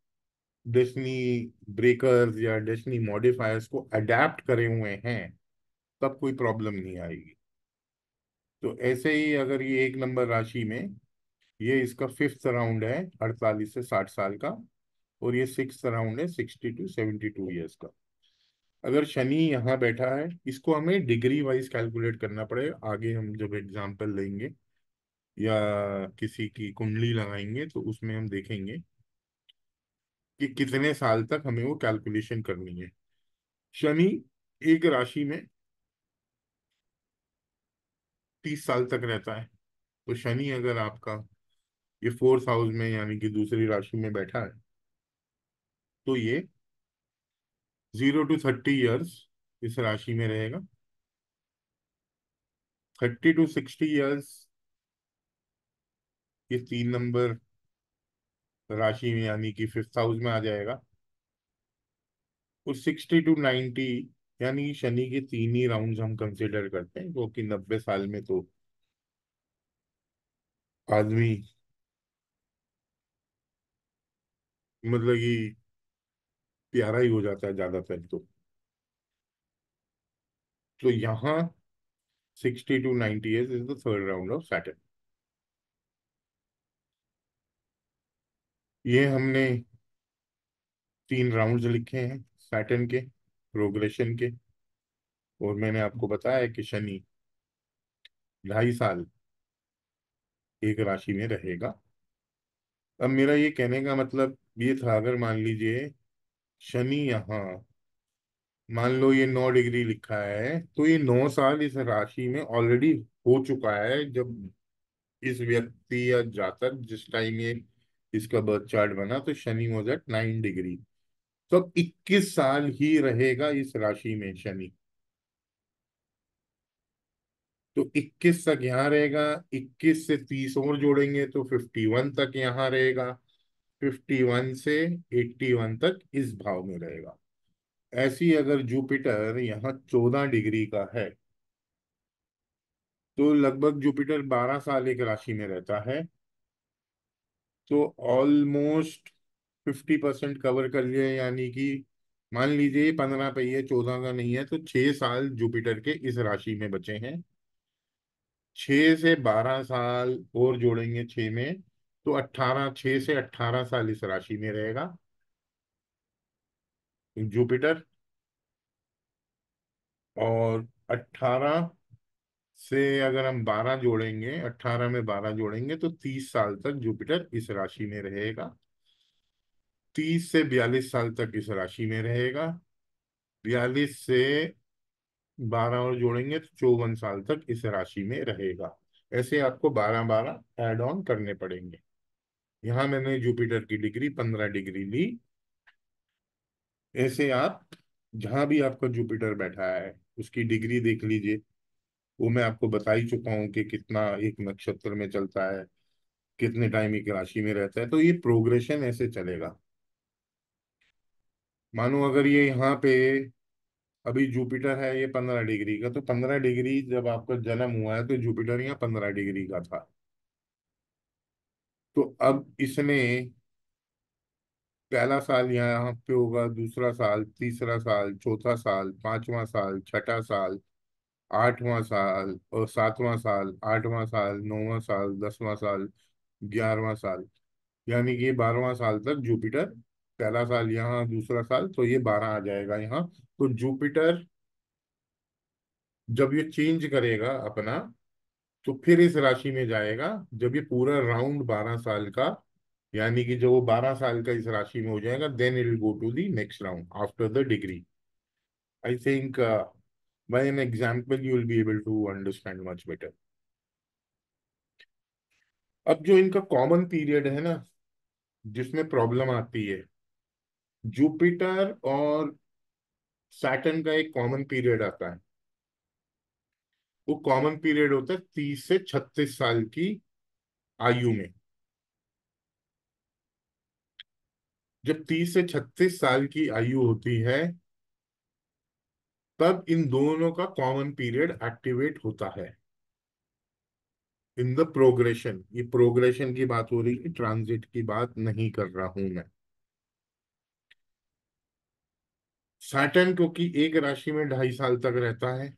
डेस्टिनी ब्रेकर्स या डेस्टिनी मॉडिफायर्स को अडेप्ट करे हुए हैं, तब कोई प्रॉब्लम नहीं आएगी। तो ऐसे ही अगर ये 1 नंबर राशि में, ये इसका फिफ्थ राउंड है 48 से 60 साल का, और ये सिक्स राउंड है 60 to 72 ईयर्स का। अगर शनि यहाँ बैठा है, इसको हमें डिग्री वाइज कैलकुलेट करना पड़ेगा। आगे हम जब एग्जाम्पल लेंगे या किसी की कुंडली लगाएंगे तो उसमें हम देखेंगे कि कितने साल तक हमें वो कैलकुलेशन करनी है। शनि एक राशि में 30 साल तक रहता है। तो शनि अगर आपका ये फोर्थ हाउस में यानी कि दूसरी राशि में बैठा है, तो ये 0 to 30 ईयर्स इस राशि में रहेगा। 30 to 60 ईयर्स ये 3 नंबर राशि में यानी कि फिफ्थ हाउस में आ जाएगा। और 60 to 90 यानी शनि के 3 ही राउंड हम कंसिडर करते हैं, क्योंकि 90 साल में तो आदमी मतलब कि प्यारा ही हो जाता है ज्यादातर। तो यहाँ 60 to 90 years is the third round of Saturn. ये हमने 3 राउंड्स लिखे हैं सैटर्न के, प्रोग्रेशन के। और मैंने आपको बताया कि शनि 2.5 साल एक राशि में रहेगा। अब मेरा ये कहने का मतलब ये था, अगर मान लीजिए शनि यहाँ, मान लो ये 9 डिग्री लिखा है, तो ये 9 साल इस राशि में ऑलरेडी हो चुका है जब इस व्यक्ति या जातक जिस टाइम ये इसका बर्थ चार्ट बना, तो शनि वॉज एट 9 डिग्री। तो अब 21 साल ही रहेगा इस राशि में शनि। तो 21 तक यहाँ रहेगा, 21 से 30 और जोड़ेंगे तो 51 तक यहाँ रहेगा, 51 से 81 तक इस भाव में रहेगा। ऐसी अगर जुपिटर यहाँ 14 डिग्री का है, तो लगभग जुपिटर 12 साल एक राशि में रहता है। तो ऑलमोस्ट 50% कवर कर लिया, यानी कि मान लीजिए 15 पे, ये 14 का नहीं है, तो 6 साल जुपिटर के इस राशि में बचे हैं। 6 से 12 साल और जोड़ेंगे 6 में, तो 18, 6 से 18 साल इस राशि में रहेगा जुपिटर। और 18 से अगर हम 12 जोड़ेंगे, 18 में 12 जोड़ेंगे तो 30 साल तक जुपिटर इस राशि में रहेगा। 30 से 42 साल तक इस राशि में रहेगा। 42 से 12 और जोड़ेंगे तो 54 साल तक इस राशि में रहेगा। ऐसे आपको 12-12 ऐड ऑन करने पड़ेंगे। यहाँ मैंने जुपिटर की डिग्री 15 डिग्री ली। ऐसे आप जहां भी आपका जुपिटर बैठा है उसकी डिग्री देख लीजिए। वो मैं आपको बता ही चुका हूँ कि कितना एक नक्षत्र में चलता है, कितने टाइम एक राशि में रहता है। तो ये प्रोग्रेशन ऐसे चलेगा। मानो अगर ये यहाँ पे अभी जुपिटर है ये 15 डिग्री का, तो 15 डिग्री जब आपका जन्म हुआ है तो जुपिटर यहाँ 15 डिग्री का था। तो अब इसने पहला साल यहाँ पे होगा, दूसरा साल, तीसरा साल, चौथा साल, पांचवा साल, छठा साल, आठवां साल और सातवां साल, आठवां साल, नौवां साल, 10वां साल, 11वां साल, यानी कि 12वां साल तक जुपिटर। पहला साल यहाँ, दूसरा साल, तो ये 12 आ जाएगा यहाँ। तो जुपिटर जब ये चेंज करेगा अपना, तो फिर इस राशि में जाएगा जब ये पूरा राउंड 12 साल का, यानी कि जब वो 12 साल का इस राशि में हो जाएगा, then it will go to the next round after the degree. I think by an example you will be able to understand much better. अब जो इनका कॉमन पीरियड है ना, जिसमें प्रॉब्लम आती है, जुपिटर और सैटर्न का एक कॉमन पीरियड आता है। वो कॉमन पीरियड होता है 30 से 36 साल की आयु में। जब 30 से 36 साल की आयु होती है, तब इन दोनों का कॉमन पीरियड एक्टिवेट होता है इन द प्रोग्रेशन। ये प्रोग्रेशन की बात हो रही है, ट्रांजिट की बात नहीं कर रहा हूं मैं। सैटर्न क्योंकि एक राशि में 2.5 साल तक रहता है,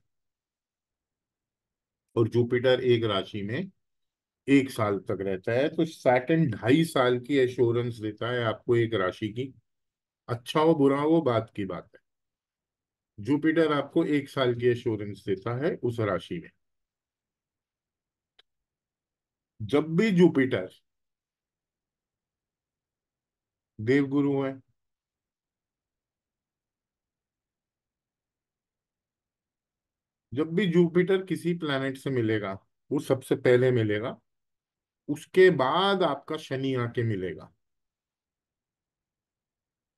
और जुपिटर एक राशि में 1 साल तक रहता है, तो सैटर्न 2.5 साल की एश्योरेंस देता है आपको एक राशि की। अच्छा हो बुरा हो वो बात की बात है। जुपिटर आपको 1 साल की एश्योरेंस देता है उस राशि में। जब भी जुपिटर देवगुरु है, जब भी जुपिटर किसी प्लैनेट से मिलेगा, वो सबसे पहले मिलेगा, उसके बाद आपका शनि आके मिलेगा।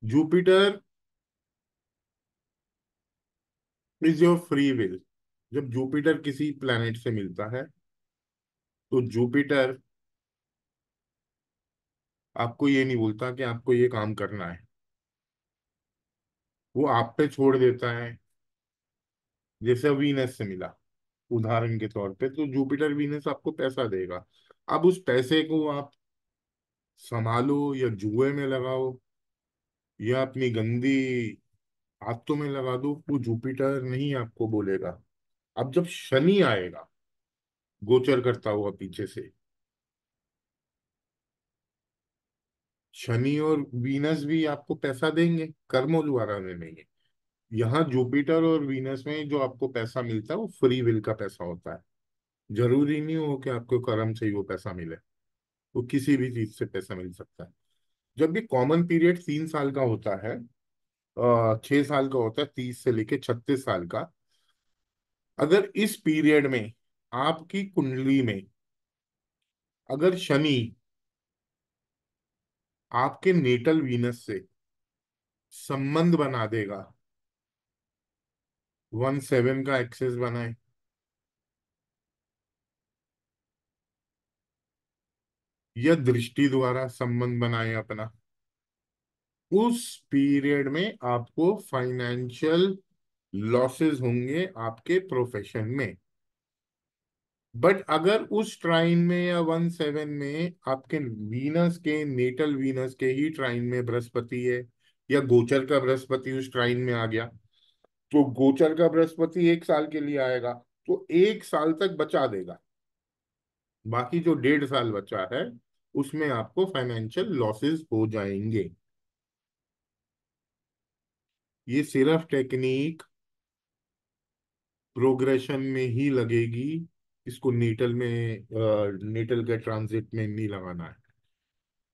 Jupiter is your free will. जब जुपिटर किसी प्लैनेट से मिलता है, तो जुपिटर आपको ये नहीं बोलता कि आपको ये काम करना है, वो आप पे छोड़ देता है। जैसे वीनस से मिला उदाहरण के तौर पे, तो जुपिटर वीनस आपको पैसा देगा। अब उस पैसे को आप संभालो या जुए में लगाओ या अपनी गंदी आदतों में लगा दो, वो जुपिटर नहीं आपको बोलेगा। अब जब शनि आएगा गोचर करता हुआ पीछे से, शनि और वीनस भी आपको पैसा देंगे, कर्मों द्वारा में नहीं है। यहाँ जुपिटर और वीनस में जो आपको पैसा मिलता है वो फ्री विल का पैसा होता है। जरूरी नहीं हो कि आपको कर्म से ही वो पैसा मिले, वो किसी भी चीज से पैसा मिल सकता है। जब भी कॉमन पीरियड 3 साल का होता है, 6 साल का होता है, 30 से लेके 36 साल का, अगर इस पीरियड में आपकी कुंडली में अगर शनि आपके नेटल वीनस से संबंध बना देगा, 1/7 का एक्सेस बनाए, या दृष्टि द्वारा संबंध बनाए अपना, उस पीरियड में आपको फाइनेंशियल लॉसेस होंगे आपके प्रोफेशन में। बट अगर उस ट्राइन में या 1/7 में आपके वीनस के, नेटल वीनस के ही ट्राइन में बृहस्पति है, या गोचर का बृहस्पति उस ट्राइन में आ गया, तो गोचर का बृहस्पति 1 साल के लिए आएगा, तो 1 साल तक बचा देगा। बाकी जो 1.5 साल बचा है उसमें आपको फाइनेंशियल लॉसेस हो जाएंगे। ये सिर्फ टेक्निक प्रोग्रेशन में ही लगेगी, इसको नेटल में, नेटल के ट्रांजिट में नहीं लगाना है।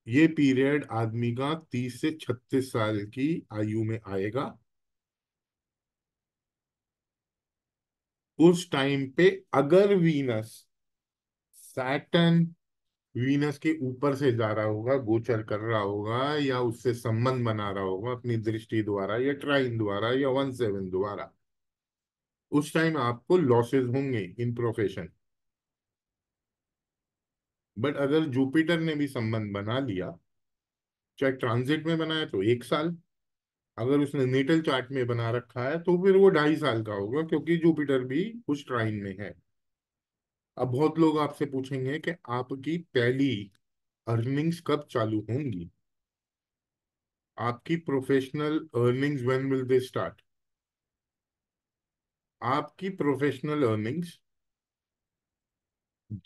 ये पीरियड आदमी का 30 से 36 साल की आयु में आएगा। उस टाइम पे अगर वीनस, सैटर्न वीनस के ऊपर से जा रहा होगा, गोचर कर रहा होगा, या उससे संबंध बना रहा होगा अपनी दृष्टि द्वारा या ट्राइन द्वारा या 1/7 द्वारा, उस टाइम आपको लॉसेस होंगे इन प्रोफेशन। बट अगर जुपिटर ने भी संबंध बना लिया, चाहे ट्रांजिट में बनाया तो 1 साल, अगर उसने नेटल चार्ट में बना रखा है तो फिर वो 2.5 साल का होगा, क्योंकि जुपिटर भी उस ट्राइन में है। अब बहुत लोग आपसे पूछेंगे कि आपकी पहली अर्निंग्स कब चालू होंगी, आपकी professional earnings when will they start. आपकी प्रोफेशनल अर्निंग्स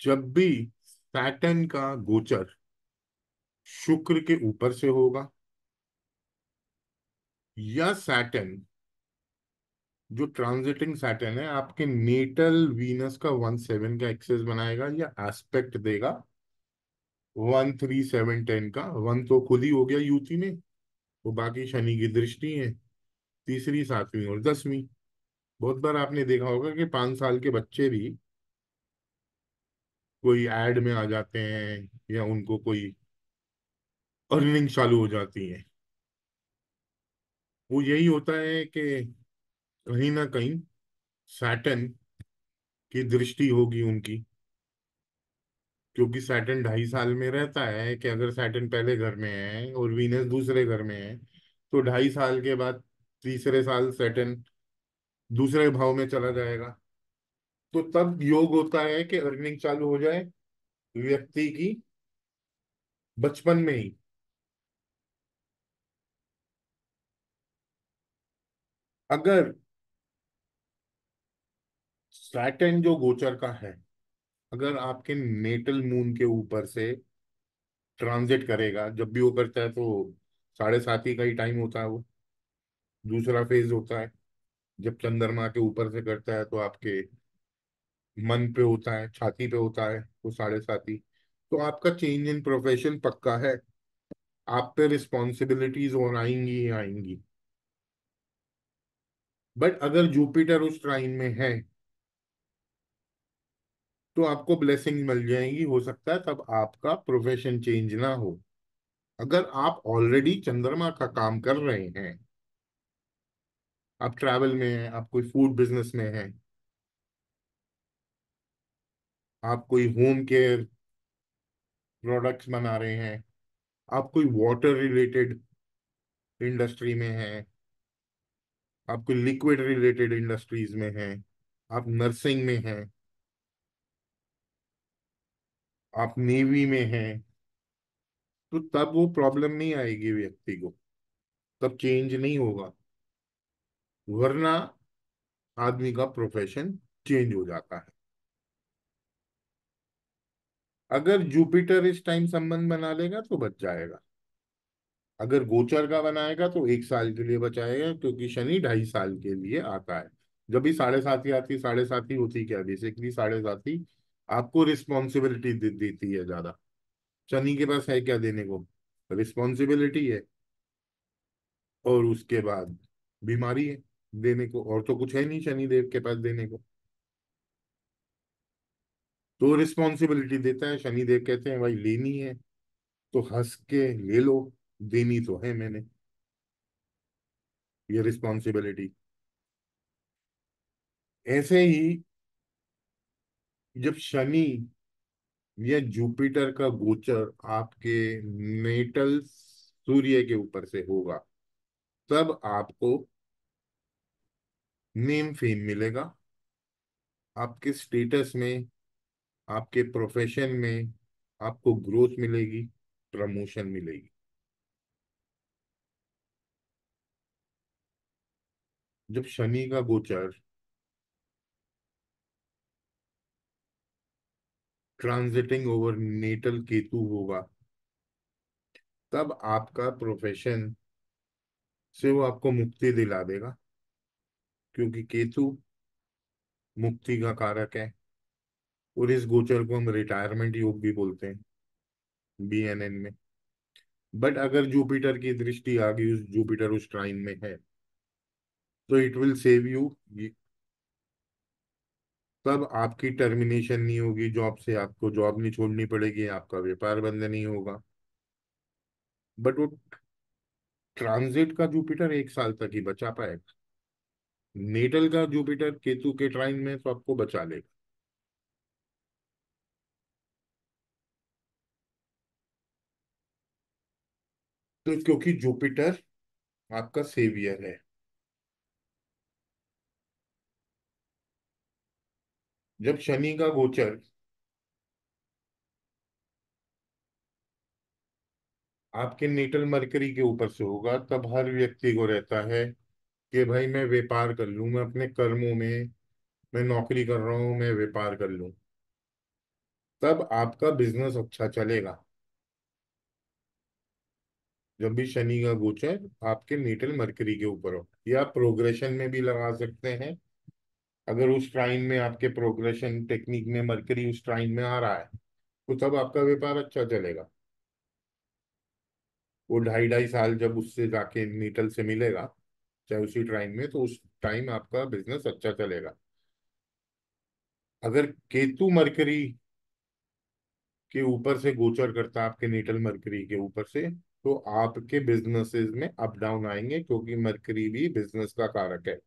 जब भी सैटर्न का गोचर शुक्र के ऊपर से होगा, या सैटर्न जो ट्रांजिटिंग सैटर्न है आपके नेटल वीनस का 1/7 का एक्सेस बनाएगा या एस्पेक्ट देगा, 1, 3, 7, 10 का। 1 तो खुद ही हो गया यूति में, वो बाकी शनि की दृष्टि है, तीसरी, 7वीं और 10वीं। बहुत बार आपने देखा होगा कि 5 साल के बच्चे भी कोई एड में आ जाते हैं, या उनको कोई अर्निंग चालू हो जाती है। वो यही होता है कि कहीं ना कहीं सैटर्न की दृष्टि होगी उनकी, क्योंकि सैटर्न 2.5 साल में रहता है कि अगर सैटर्न पहले घर में है और वीनस दूसरे घर में है, तो 2.5 साल के बाद तीसरे साल सैटर्न दूसरे भाव में चला जाएगा। तो तब योग होता है कि अर्निंग चालू हो जाए व्यक्ति की बचपन में ही। अगर सैटर्न जो गोचर का है, अगर आपके नेटल मून के ऊपर से ट्रांजिट करेगा, जब भी वो करता है तो 7.5 का ही टाइम होता है वो, दूसरा फेज होता है। जब चंद्रमा के ऊपर से करता है तो आपके मन पे होता है, छाती पे होता है वो 7.5। तो आपका चेंज इन प्रोफेशन पक्का है, आप पे रिस्पॉन्सिबिलिटीज और आएंगी ही आएंगी। बट अगर जुपिटर उस ट्राइन में है तो आपको ब्लेसिंग मिल जाएंगी, हो सकता है तब आपका प्रोफेशन चेंज ना हो। अगर आप ऑलरेडी चंद्रमा का काम कर रहे हैं, आप ट्रैवल में हैं, आप कोई फूड बिजनेस में हैं, आप कोई होम केयर प्रोडक्ट्स बना रहे हैं, आप कोई वाटर रिलेटेड इंडस्ट्री में हैं, आप कोई लिक्विड रिलेटेड इंडस्ट्रीज में हैं, आप नर्सिंग में हैं, आप नेवी में हैं, तो तब वो प्रॉब्लम नहीं आएगी व्यक्ति को, तब चेंज नहीं होगा। वरना आदमी का प्रोफेशन चेंज हो जाता है। अगर जुपिटर इस टाइम संबंध बना लेगा तो बच जाएगा, अगर गोचर का बनाएगा तो 1 साल के लिए बचाएगा, क्योंकि शनि 2.5 साल के लिए आता है। जब भी 7.5 आती, 7.5 होती क्या बेसिकली, 7.5 आपको रिस्पॉन्सिबिलिटी देती है ज्यादा। शनि के पास है क्या देने को? रिस्पॉन्सिबिलिटी है, और उसके बाद बीमारी है देने को, और तो कुछ है नहीं शनि देव के पास देने को। तो रिस्पॉन्सिबिलिटी देता है, शनि देव कहते हैं भाई लेनी है तो हंस के ले लो, देनी तो है मैंने, ये रिस्पॉन्सिबिलिटी। ऐसे ही जब शनि या जुपिटर का गोचर आपके नेटल सूर्य के ऊपर से होगा, तब आपको नेम फेम मिलेगा, आपके स्टेटस में, आपके प्रोफेशन में आपको ग्रोथ मिलेगी, प्रमोशन मिलेगी। जब शनि का गोचर ट्रांजिटिंग ओवर नेटल केतु होगा, तब आपका प्रोफेशन से वो आपको मुक्ति दिला देगा, क्योंकि केतु मुक्ति का कारक है। और इस गोचर को हम रिटायरमेंट योग भी बोलते हैं बीएनएन में। बट अगर जुपिटर की दृष्टि आ गई, उस जुपिटर उस ट्राइन में है, तो इट विल सेव यू। तब आपकी टर्मिनेशन नहीं होगी जॉब से, आपको जॉब नहीं छोड़नी पड़ेगी, आपका व्यापार बंद नहीं होगा। बट वो ट्रांजिट का जुपिटर 1 साल तक ही बचा पाएगा, नेटल का जुपिटर केतु के ट्राइन में तो आपको बचा लेगा। तो क्योंकि जुपिटर आपका सेवियर है। जब शनि का गोचर आपके नेटल मरकरी के ऊपर से होगा, तब हर व्यक्ति को रहता है कि भाई मैं व्यापार कर लूं, मैं अपने कर्मों में, मैं नौकरी कर रहा हूं, मैं व्यापार कर लूं, तब आपका बिजनेस अच्छा चलेगा। जब भी शनि का गोचर आपके नेटल मरकरी के ऊपर हो, या प्रोग्रेशन में भी लगा सकते हैं। अगर उस ट्राइन में आपके प्रोग्रेशन टेक्निक में मरकरी उस ट्राइन में आ रहा है, तो तब आपका व्यापार अच्छा चलेगा। वो 2.5 2.5 साल जब उससे जाके नीटल से मिलेगा, चाहे उसी ट्राइन में, तो उस टाइम आपका बिजनेस अच्छा चलेगा। अगर केतु मरकरी के ऊपर से गोचर करता है आपके नीटल मरकरी के ऊपर से, तो आपके बिजनेसेस में अप डाउन आएंगे, क्योंकि मरकरी भी बिजनेस का कारक है।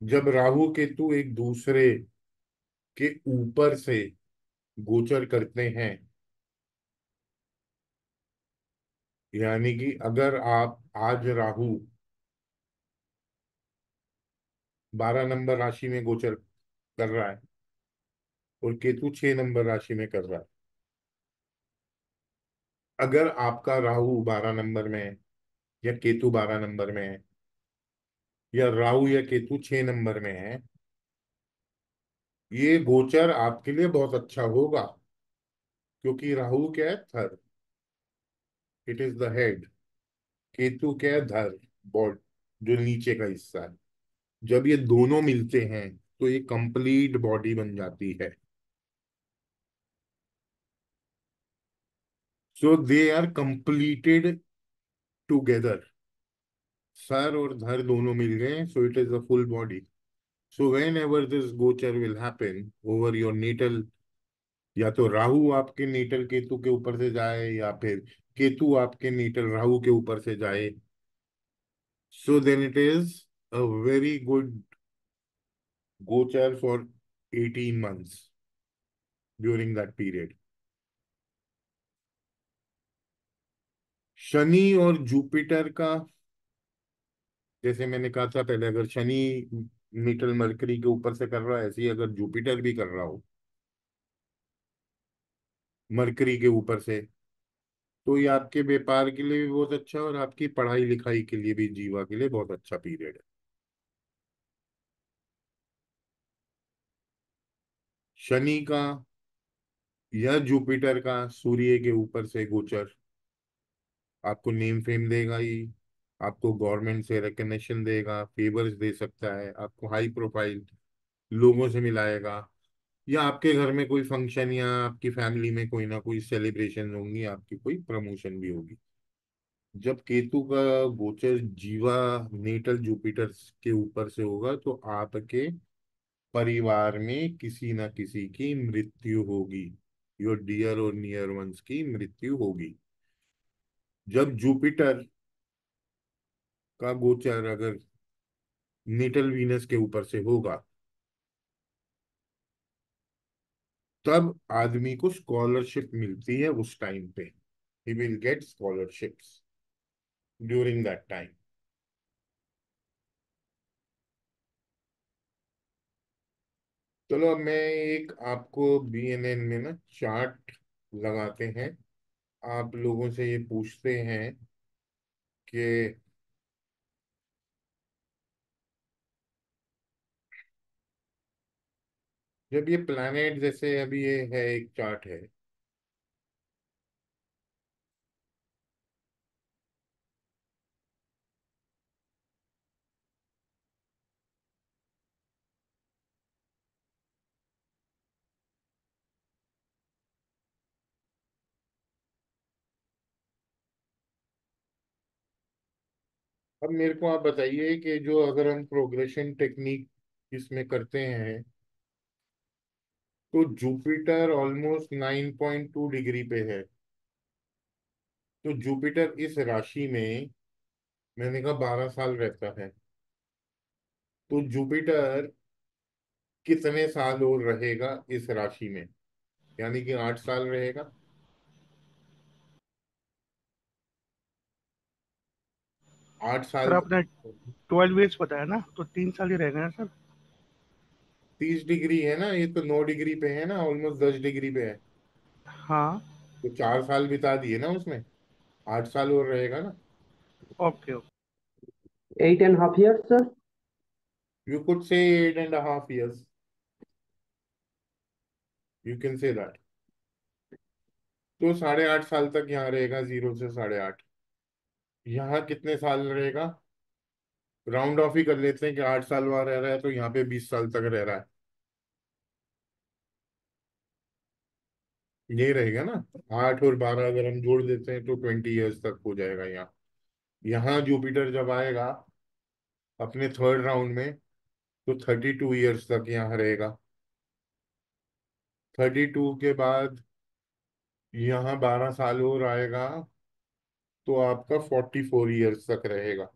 जब राहु केतु एक दूसरे के ऊपर से गोचर करते हैं, यानी कि अगर आप आज राहु 12 नंबर राशि में गोचर कर रहा है और केतु 6 नंबर राशि में कर रहा है, अगर आपका राहु 12 नंबर में है या केतु 12 नंबर में है, या राहु या केतु 6 नंबर में है, ये गोचर आपके लिए बहुत अच्छा होगा। क्योंकि राहु क्या है? थर, it is the head. Ketu क्या है? धर, बॉड, जो नीचे का हिस्सा है। जब ये दोनों मिलते हैं तो ये कंप्लीट बॉडी बन जाती है। So they are completed together. सर और धर दोनों मिल गए, so it is a full body. So whenever this gochar will happen over your natal, या तो राहु आपके नेटल केतु के ऊपर से जाए, या फिर केतु आपके नेटल राहु के ऊपर से जाए, so then it is a very good gochar for 18 months during that period. Shani और जुपिटर का, जैसे मैंने कहा था पहले, अगर शनि नेटल मरकरी के ऊपर से कर रहा है, ऐसे ही अगर जुपिटर भी कर रहा हो मरकरी के ऊपर से, तो ये आपके व्यापार के लिए भी बहुत अच्छा है, और आपकी पढ़ाई लिखाई के लिए भी, जीवा के लिए बहुत अच्छा पीरियड है। शनि का या जुपिटर का सूर्य के ऊपर से गोचर आपको नेम फेम देगा ही, आपको गवर्नमेंट से रिकग्निशन देगा, फेवर्स दे सकता है, आपको हाई प्रोफाइल लोगों से मिलाएगा, या आपके घर में कोई फंक्शन या आपकी फैमिली में कोई ना कोई सेलिब्रेशन होंगी, आपकी कोई प्रमोशन भी होगी। जब केतु का गोचर जीवा नेटल जुपिटर के ऊपर से होगा तो आपके परिवार में किसी ना किसी की मृत्यु होगी, योर डियर और नियर वंस की मृत्यु होगी। जब जुपिटर का गोचर अगर नेटल वीनस के ऊपर से होगा, तब आदमी को स्कॉलरशिप मिलती है उस टाइम पे, he will get scholarships during that time. चलो अब मैं एक आपको बीएनएन में ना चार्ट लगाते हैं, आप लोगों से ये पूछते हैं कि जब ये प्लैनेट, जैसे अभी ये है एक चार्ट है, अब मेरे को आप बताइए कि जो अगर हम प्रोग्रेशन टेक्निक इसमें करते हैं, तो जुपिटर ऑलमोस्ट 9.2 डिग्री पे है। तो जुपिटर इस राशि में, मैंने कहा 12 साल रहता है, तो जुपिटर कितने साल और रहेगा इस राशि में, यानी कि 8 साल रहेगा। आठ सर साल आपने 12 ईयर्स बताया ना, तो 3 साल ही रहेगा ना सर। 30 डिग्री है ना, ये तो 9 डिग्री पे है ना, ऑलमोस्ट 10 डिग्री पे है। हाँ। तो 4 साल बिता दिए ना उसमें, 8 साल और रहेगा ना। Okay okay. 8.5 years, sir. You could say 8.5 years, you can say that. तो 8.5 साल तक यहाँ रहेगा, 0 से 8.5। यहाँ कितने साल रहेगा, राउंड ऑफ ही कर लेते हैं कि 8 साल वहां रह रहा है, तो यहाँ पे 20 साल तक रह रहा है, ये रहेगा ना। 8 और 12 अगर हम जोड़ देते हैं तो 20 ईयर्स तक हो जाएगा यहाँ। यहाँ जुपिटर जब आएगा अपने थर्ड राउंड में, तो 32 ईयर्स तक यहाँ रहेगा। 32 के बाद यहाँ 12 साल और आएगा, तो आपका 44 ईयर्स तक रहेगा।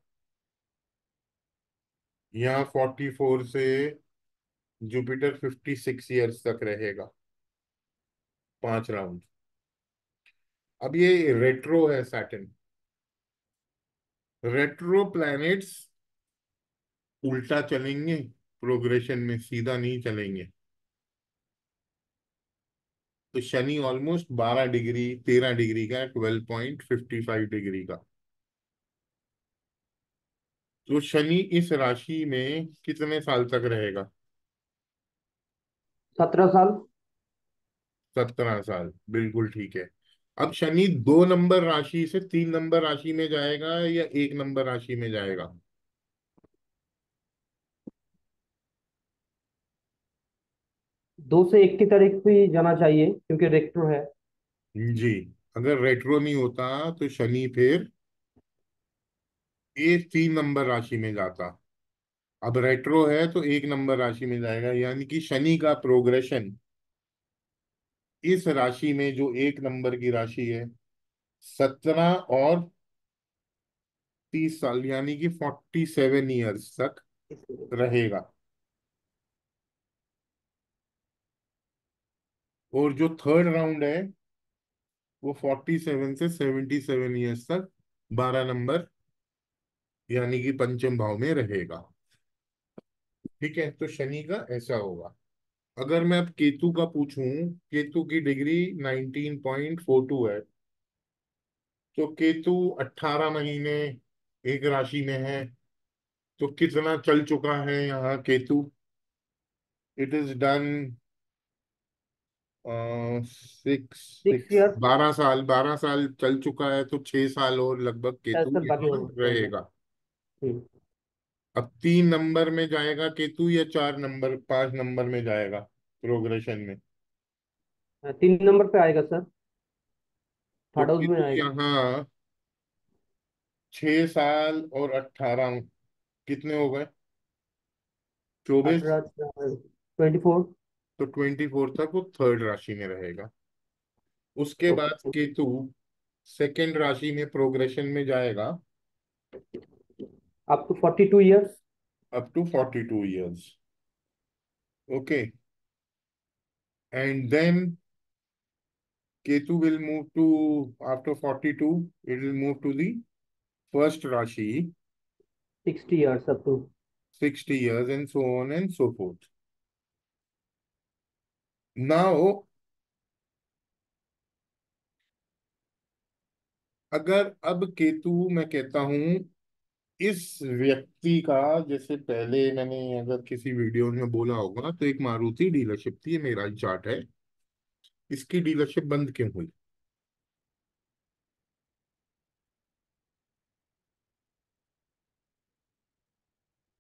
यहाँ 44 से जुपिटर 56 ईयर्स तक रहेगा, 5 राउंड। अब ये रेट्रो है सैटर्न। रेट्रो प्लैनेट्स उल्टा चलेंगे, प्रोग्रेशन में सीधा नहीं चलेंगे। तो शनि ऑलमोस्ट 12 डिग्री, 13 डिग्री का, 12.55 डिग्री का। तो शनि इस राशि में कितने साल तक रहेगा, 17 साल. 17 साल, बिल्कुल ठीक है। अब शनि 2 नंबर राशि से 3 नंबर राशि में जाएगा या 1 नंबर राशि में जाएगा। 2 से 1 की तरफ भी जाना चाहिए क्योंकि रेक्टर है. जी, अगर रेट्रो नहीं होता तो शनि फिर ये 3 नंबर राशि में जाता। अब रेट्रो है तो 1 नंबर राशि में जाएगा, यानी कि शनि का प्रोग्रेशन इस राशि में, जो 1 नंबर की राशि है, 17 और 30 साल, यानी कि 47 ईयर्स तक रहेगा। और जो थर्ड राउंड है वो 47 से 77 ईयर्स तक, 12 नंबर, यानी कि पंचम भाव में रहेगा। ठीक है, तो शनि का ऐसा होगा। अगर मैं अब केतु का पूछूं, केतु की डिग्री 19.42 है। तो केतु 18 महीने एक राशि में है, तो कितना चल चुका है यहाँ Ketu. It is done 6 6 6 years. 12 साल, 12 साल चल चुका है, तो 6 साल और लगभग केतु सर बाकी यहाँ हो जाएंगे. रहेगा। अब 3 नंबर में जाएगा केतु या 4 नंबर 5 नंबर में जाएगा प्रोग्रेशन में? 3 नंबर पे आएगा सर। तो थर्ड हाउस में केतु आएगा। यहाँ 6 साल और 18, कितने हो गए? 24। 18, 24। तो 24 तक वो थर्ड राशि में रहेगा। उसके बाद ओके। केतु सेकंड राशि में प्रोग्रेशन में जाएगा up to 42 years. Up to 42 years। Okay. And then Ketu will move to, after 42 it will move to the first rashi, 60 years up to. 60 years, and so on and so forth. Now, अगर अब केतु, मैं कहता हूं इस व्यक्ति का, जैसे पहले मैंने अगर किसी वीडियो में बोला होगा तो एक मारुति डीलरशिप थी, ये मेरा ही चार्ट है। इसकी डीलरशिप बंद क्यों हुई?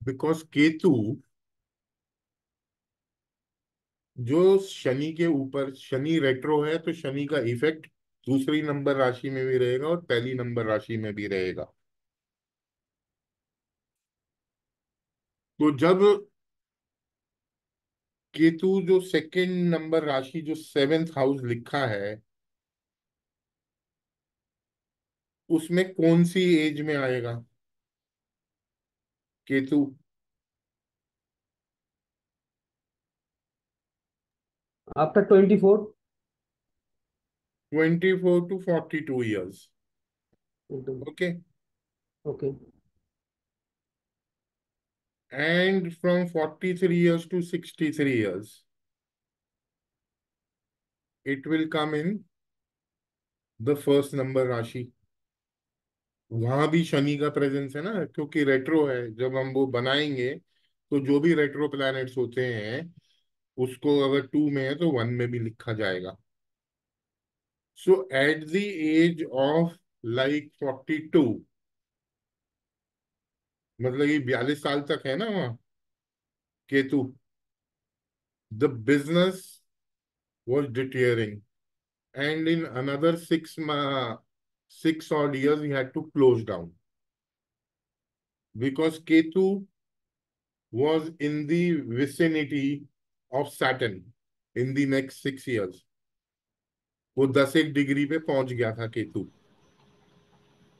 बिकॉज केतु जो शनि के ऊपर, शनि रेट्रो है तो शनि का इफेक्ट दूसरी नंबर राशि में भी रहेगा और पहली नंबर राशि में भी रहेगा। तो जब केतु जो सेकंड नंबर राशि जो 7th हाउस लिखा है, उसमें कौन सी एज में आएगा केतु? आफ्टर 24। 24 to 42 years। एकदम। Okay. Okay. And from 43 years to 63 years it will come in the first number राशि। वहां भी शनि का प्रेजेंस है ना, क्योंकि रेट्रो है। जब हम वो बनाएंगे तो जो भी रेट्रो प्लैनेट्स होते हैं उसको अगर 2 में है तो 1 में भी लिखा जाएगा। So at the age of like 42, मतलब ये 42 साल तक है ना वहाँ Ketu, the business was deteriorating, and in another 6 odd years he had to close down because Ketu was in the vicinity of Saturn in the next 6 years। वो 10 एक degree पे पहुंच गया था केतु,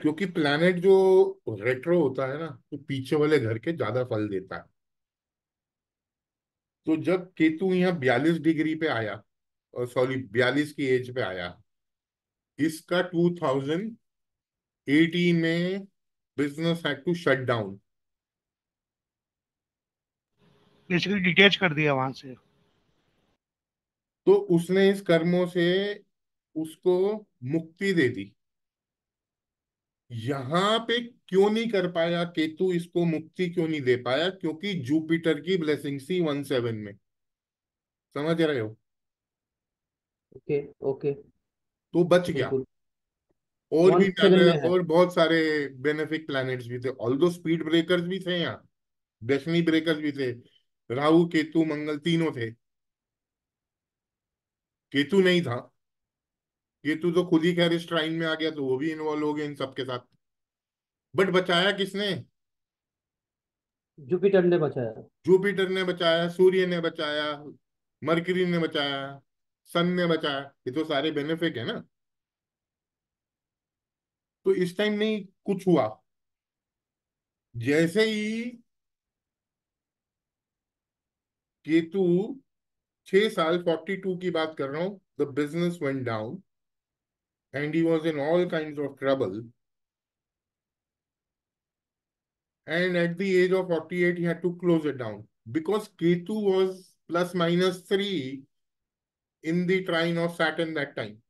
क्योंकि प्लैनेट जो रेट्रो होता है ना तो पीछे वाले घर के ज्यादा फल देता है। तो जब केतु यहाँ 42 डिग्री पे आया, और सॉरी 42 की एज पे आया, इसका 2018 में business had to shut down. Basically detach कर दिया वहां से। तो उसने इस कर्मों से उसको मुक्ति दे दी। यहाँ पे क्यों नहीं कर पाया केतु, इसको मुक्ति क्यों नहीं दे पाया? क्योंकि जुपिटर की ब्लेसिंग थी 17 में। समझ रहे हो? ओके। ओके। तो बच गया। बिल्कुल। और भी 17 में है। और बहुत सारे बेनिफिक प्लैनेट्स भी थे, ऑल दो स्पीड ब्रेकर्स भी थे यहाँ, डेस्टिनी ब्रेकर्स भी थे। राहु केतु मंगल तीनों थे, केतु नहीं था। केतु तो खुद ही खैर इस ट्राइन में आ गया तो वो भी इन्वॉल्व हो गया इन सबके साथ। बट बचाया किसने? जुपिटर ने बचाया। जुपिटर ने बचाया, सूर्य ने बचाया, मरकरी ने बचाया, सन ने बचाया। ये तो सारे बेनिफिट है ना। तो इस टाइम नहीं कुछ हुआ। जैसे ही केतु 6 साल, 42 की बात कर रहा हूं, the business went down and he was in all kind of trouble, and at the age of 48 he had to close it down because Ketu was ±3 in the trine of Saturn that time।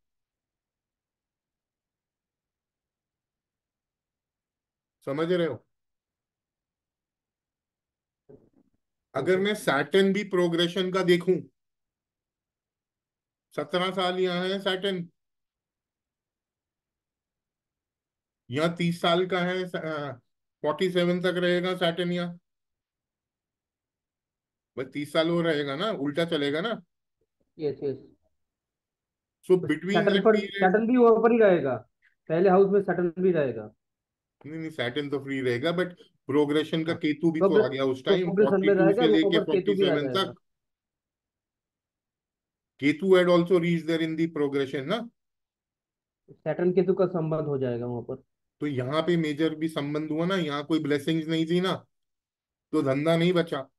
समझ रहे हो? अगर okay. मैं Saturn भी progression का देखूं, 17 साल यहाँ है सैटर्न, यहाँ 30 साल का है, 47 तक रहेगा सैटर्न यहाँ। बस 30 साल हो रहेगा ना, उल्टा चलेगा ना। Yes yes. सो तो बिटवीन सैटर्न दैट पर, पीरियड, सैटर्न भी वहां पर ही रहेगा, पहले हाउस में सैटर्न भी रहेगा। नहीं नहीं, सैटर्न तो फ्री रहेगा, बट प्रोग्रेशन का हाँ, केतु भी तो आ प्रोग्रेस, गया उस टाइम, प्रोग्रेशन फोर्टी में टू रहेगा, से वहां लेके पर फोर्टी केतु भी आ सेवन जाएगा। तक Ketu had also reached there in the progression ना। सैटर्न केतु का संबंध हो जाएगा वहां पर। तो यहाँ पे मेजर भी संबंध हुआ ना, यहाँ कोई ब्लेसिंग्स नहीं थी ना, तो धंधा नहीं बचा।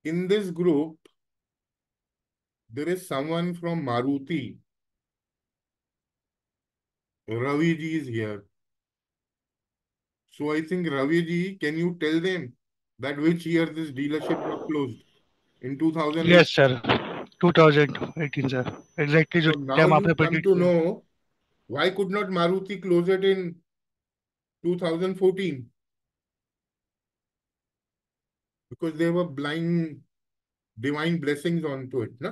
In this group, there is someone from Maruti. Ravi ji is here. So I think Ravi ji, can you tell them that which year this dealership got closed? In 2008. Yes sir, 2018 sir, exactly जो So now time you आपने come predict to किया। know why could not Maruti close it in 2014? Because they were blind divine blessings onto it, ना।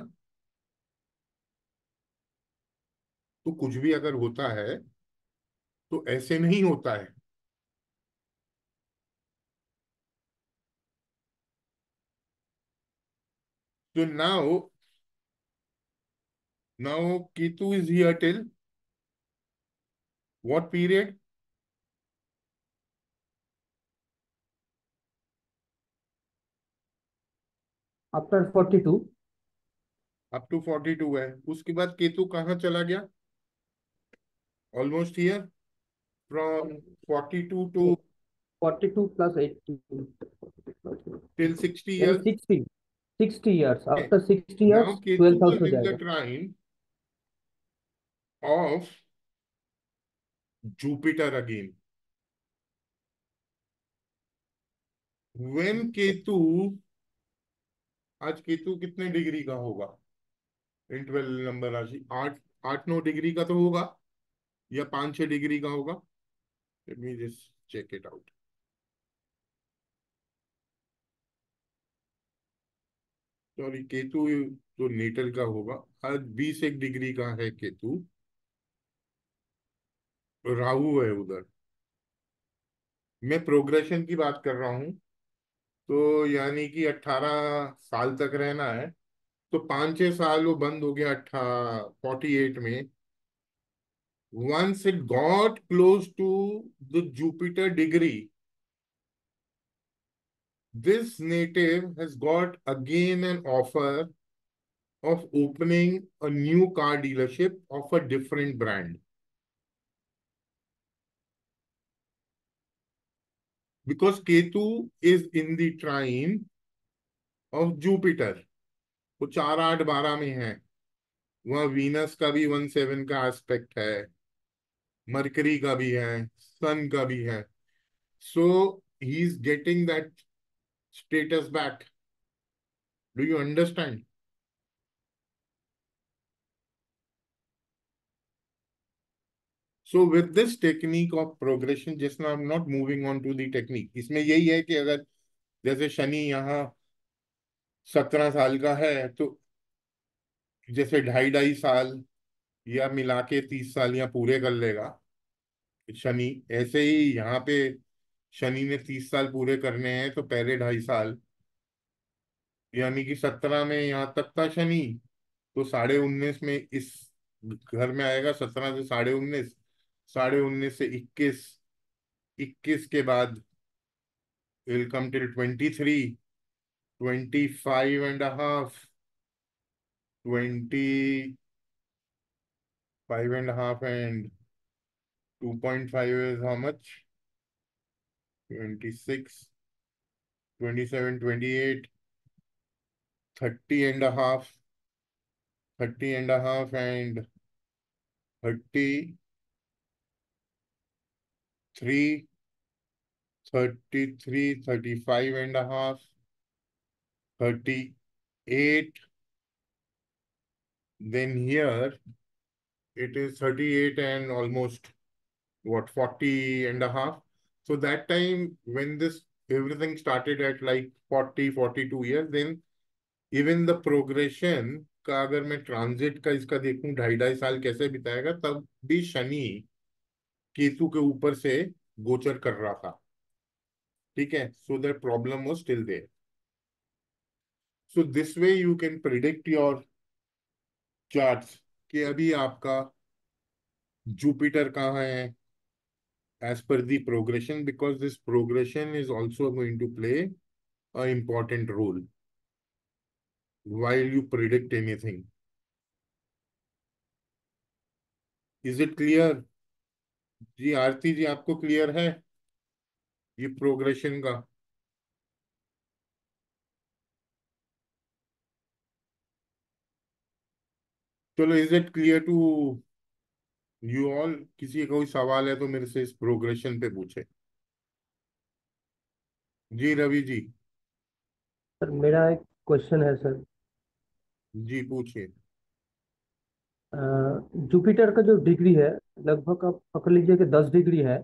तो कुछ भी अगर होता है तो ऐसे नहीं होता है। So now Ketu is here till what period? After 42। Up to 42 है। उसके बाद केतु कहाँ चला गया? Almost here, from 42 to 42 plus 80, till 60 यानी years. 60, 60 years, after 60 now years Ketu 12th house was में इन द जाएगा। Trine of Jupiter again. When Ketu, आज केतु कितने डिग्री का होगा इन 12 नंबर राशि? 8 8 9 डिग्री का तो होगा, या 5 6 डिग्री का होगा। Let me just check it out. Sorry, Ketu तो नेटल का होगा। आज 20 1 डिग्री का है केतु। राहु है उधर। मैं प्रोग्रेशन की बात कर रहा हूँ। तो यानी कि 18 साल तक रहना है। तो 5 6 साल वो बंद हो गया 48 में। once it got close to the Jupiter degree, this native has got again an offer of opening a new car dealership of a different brand, because Ketu is in the trine of Jupiter। वो 4 8 12 में है। वहाँ Venus का भी 1 7 का aspect है, mercury का भी है, सन का भी है। So he is getting that status back. Do you understand? So with this technique of progression, just now I am not moving on to the technique, इसमें यही है कि अगर जैसे शनि यहाँ 17 साल का है, तो जैसे 2.5 2.5 साल या मिला के 30 साल यहाँ पूरे कर लेगा शनि। ऐसे ही यहाँ पे शनि ने 30 साल पूरे करने हैं, तो पहले 2.5 साल, यानी कि 17 में यहाँ तक था शनि। तो 19.5 में इस घर में आएगा, 17 से 19.5, 19.5 से 21, 21 के बाद will come till 23, 25 and a half, 25 and a half, and 2.5 is how much? 26, 27, 28, 30 and a half, 30 and a half, and 33, 33, 35 and a half, 38. Then here it is 38 and almost what, 40 and a half. So that time when this everything started at like 40 42 years, then even the progression का अगर मैं transit का इसका देखूं, 2.5 2.5 साल कैसे बिताएगा, तब भी शनि केतु के ऊपर से गोचर कर रहा था, ठीक है। So that problem was still there. So this way you can predict your charts कि अभी आपका जुपिटर कहाँ है as per the progression, because this progression is also going to play a important role while you predict anything. Is it clear? जी आरती जी, आपको clear है ये progression का? चलो, is it clear to you all? किसी का कोई सवाल है तो मेरे से इस प्रोग्रेशन पे पूछे। जी रवि जी। सर मेरा एक क्वेश्चन है सर। जी पूछिए। जुपिटर का जो डिग्री है, लगभग आप पकड़ लीजिए कि 10 डिग्री है।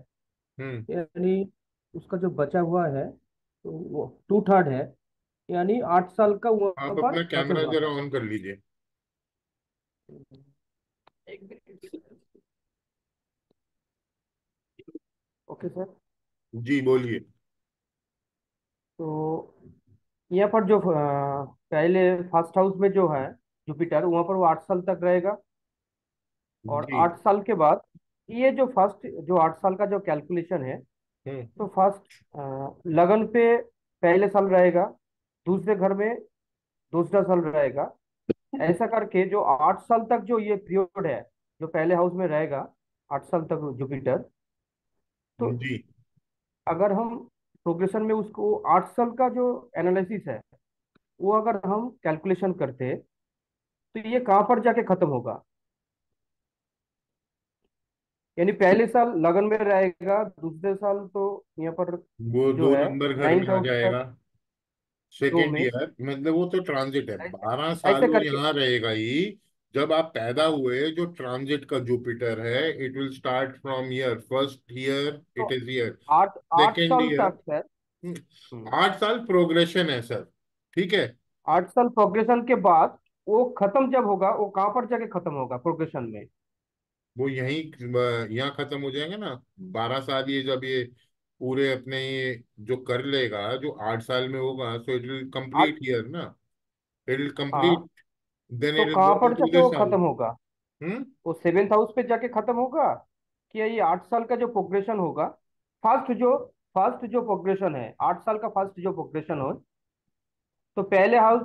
हम्म। यानी उसका जो बचा हुआ है तो वो 2/3 है। यानी 8 साल का वहाँ आप पर अपना कैमरा बचेगा। जरा ऑन कर लीजिए। एक मिनट। Okay sir. जी बोलिए। तो यहाँ पर जो पहले फर्स्ट हाउस में जो है जुपिटर, वहाँ पर वो 8 साल तक रहेगा। और जी। 8 साल के बाद ये जो फर्स्ट जो 8 साल का जो कैलकुलेशन है, हम्म। तो फर्स्ट लगन पे पहले साल रहेगा, दूसरे घर में दूसरा साल रहेगा। ऐसा करके जो 8 साल तक जो ये पीरियड है, जो पहले हाउस में रहेगा 8 साल तक जुपिटर। तो जी। अगर हम प्रोग्रेशन में उसको 8 साल का जो एनालिसिस है, वो अगर हम कैलकुलेशन करते हैं, तो ये कहाँ पर जाके खत्म होगा? यानी पहले साल लगन में रहेगा, दूसरे साल तो यहाँ पर वो जो दो है नंबर घर में नाइन्थ आ हाउस तक, जाएगा। दो सेकेंड में। ईयर मतलब वो तो ट्रांजिट है, ऐसे 12 साल ऐसे वो करके यहाँ रहेगा ही। जब आप पैदा हुए, जो ट्रांजिट का जुपिटर है, it will start from year first year, तो इट इज ईयर आठ आठ सेकेंड साल ईयर। तक सर। हम्म, 8 साल प्रोग्रेशन है सर, ठीक है। 8 साल प्रोग्रेशन के बाद वो खत्म जब होगा, वो कहाँ पर जाके खत्म होगा प्रोग्रेशन में? वो यहीं यहाँ खत्म हो जाएंगे ना। 12 साल ये जब ये पूरे अपने ये जो कर लेगा, जो 8 साल में होगा, सो इट विल आठ। कंप्लीट ईयर ना। इट विल हाँ। कंप्लीट, देन तो इट विल कहाँ गो पर टू जाके द वो साल। खत्म होगा? हम्म। वो सेवेंथ हाउस पे जाके खत्म होगा, कि ये 8 साल का जो प्रोग्रेशन होगा, फर्स्ट जो प्रोग्रेशन है 8 साल का, फर्स्ट जो प्रोग्रेशन हो, तो पहले हाउस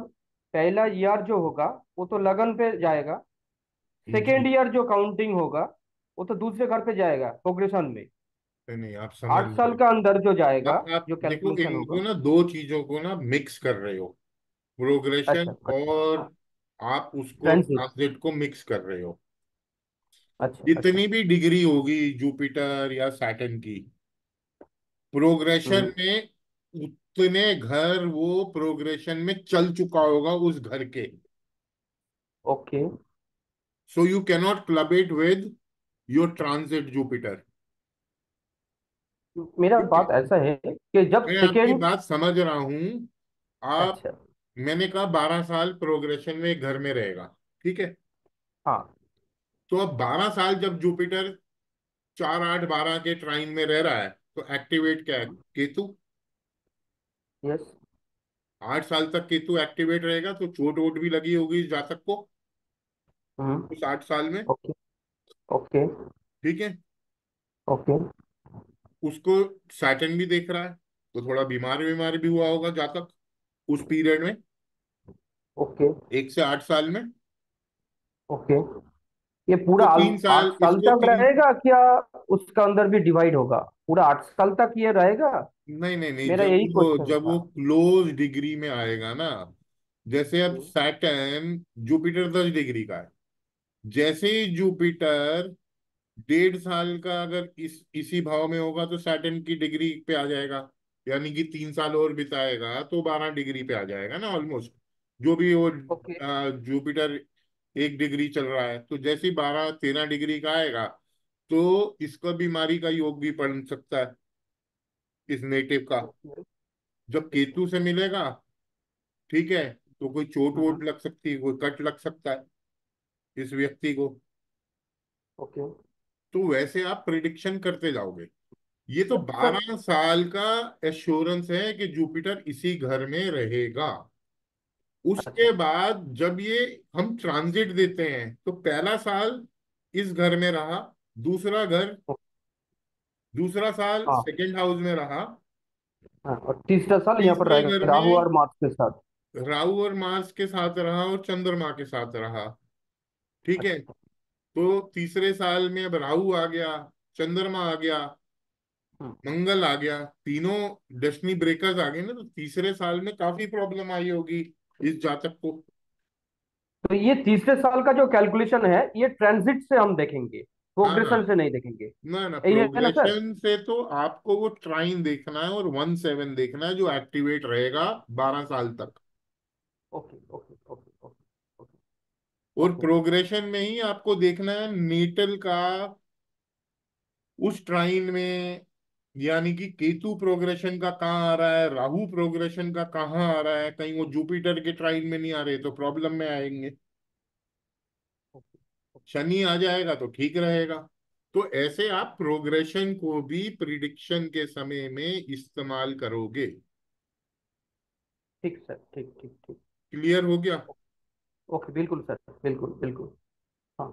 पहला ईयर जो होगा वो तो लगन पे जाएगा। सेकेंड जी। ईयर जो काउंटिंग होगा, वो तो दूसरे घर पे जाएगा प्रोग्रेशन में। नहीं नहीं, आप समझ 8 साल लो। का अंदर जो जाएगा, आप जो देखो, कैलकुलेशन इनको होगा। ना दो चीजों को ना मिक्स कर रहे हो, प्रोग्रेशन अच्छा अच्छा। और आप उसको ट्रांजिट। ट्रांजिट को मिक्स कर रहे हो। अच्छा अच्छा। जितनी भी डिग्री होगी जुपिटर या सैटर्न की प्रोग्रेशन हम्म। में, उतने घर वो प्रोग्रेशन में चल चुका होगा उस घर के। Okay. So you cannot club it with your transit Jupiter. मेरा ठीक है, बात ऐसा है कि जब मैं आपकी सेकेंड। बात समझ रहा हूं। आप, अच्छा। मैंने कहा 12 साल प्रोग्रेशन में एक घर में रहेगा, ठीक है। हाँ। तो अब 12 साल जब जुपिटर 4 8 12 के ट्राइन में रह रहा है, तो एक्टिवेट क्या है? केतु। यस। 8 साल तक केतु एक्टिवेट रहेगा, तो चोट वोट भी लगी होगी जातक को हम्म। उस 8 साल में, ओके। ओके। ठीक है। ओके। उसको सैटर्न भी देख रहा है, तो थोड़ा बीमार बीमार भी हुआ होगा जातक उस पीरियड में, ओके। 1 से 8 साल में। ओके। ये पूरा तो आठ 3 साल, आठ साल इसको तक तीन। रहेगा क्या? उसका अंदर भी डिवाइड होगा? पूरा 8 साल तक ये रहेगा? नहीं नहीं नहीं, मेरा यही क्वेश्चन जब वो था। क्लोज डिग्री में आएगा ना, जैसे अब हम्म। सैटर्न, जुपिटर 10 डिग्री का है। जैसे ही जुपिटर 1.5 साल का अगर इसी भाव में होगा, तो सैटर्न की डिग्री पे आ जाएगा। यानी कि 3 साल और बिताएगा तो 12 डिग्री पे आ जाएगा ना ऑलमोस्ट। जो भी वो ओके। जुपिटर 1 डिग्री चल रहा है, तो जैसे ही 12 13 डिग्री का आएगा, तो इसका बीमारी का योग भी पड़ सकता है इस नेटिव का। ओके। जब केतु से मिलेगा, ठीक है, तो कोई चोट हम्म। वोट लग सकती है, कोई कट लग सकता है इस व्यक्ति को। ओके। तो वैसे आप प्रिडिक्शन करते जाओगे। ये तो सर। 12 साल का एश्योरेंस है कि जुपिटर इसी घर में रहेगा। उसके अच्छा। बाद जब ये हम ट्रांजिट देते हैं तो पहला साल इस घर में रहा, दूसरा घर, दूसरा साल हाँ सेकंड हाउस में रहा, हाँ, और तीसरा साल यहाँ पर तीसरे रहेगा घर राहु में और मार्स के साथ। राहु और मार्स के साथ रहा और चंद्रमा के साथ रहा। ठीक है। अच्छा। तो तीसरे साल में अब राहु आ गया, चंद्रमा आ गया, हम्म। मंगल आ गया, तीनों डेस्टिनी ब्रेकर्स आ गए ना, तो तीसरे साल में काफी प्रॉब्लम आई होगी इस जातक को। तो ये तीसरे साल का जो कैलकुलेशन है ये ट्रांजिट से हम देखेंगे, हाँ हाँ। प्रोग्रेशन से नहीं देखेंगे। ना ना, यही है ना सर? प्रोग्रेशन से तो आपको वो ट्राइन देखना है और 1/7 देखना है जो एक्टिवेट रहेगा 12 साल तक। Okay okay okay okay okay और ओके। प्रोग्रेशन में ही आपको देखना है नीटल का उस ट्राइन में, यानी कि केतु प्रोग्रेशन का कहाँ आ रहा है, राहु प्रोग्रेशन का कहाँ आ रहा है, कहीं वो जुपिटर के ट्राइन में नहीं आ रहे तो प्रॉब्लम में आएंगे। ओके। शनि आ जाएगा तो ठीक रहेगा। तो ऐसे आप प्रोग्रेशन को भी प्रिडिक्शन के समय में इस्तेमाल करोगे। ठीक सर, ठीक ठीक ठीक। क्लियर हो गया? ओके, बिल्कुल सर, बिल्कुल बिल्कुल। हाँ।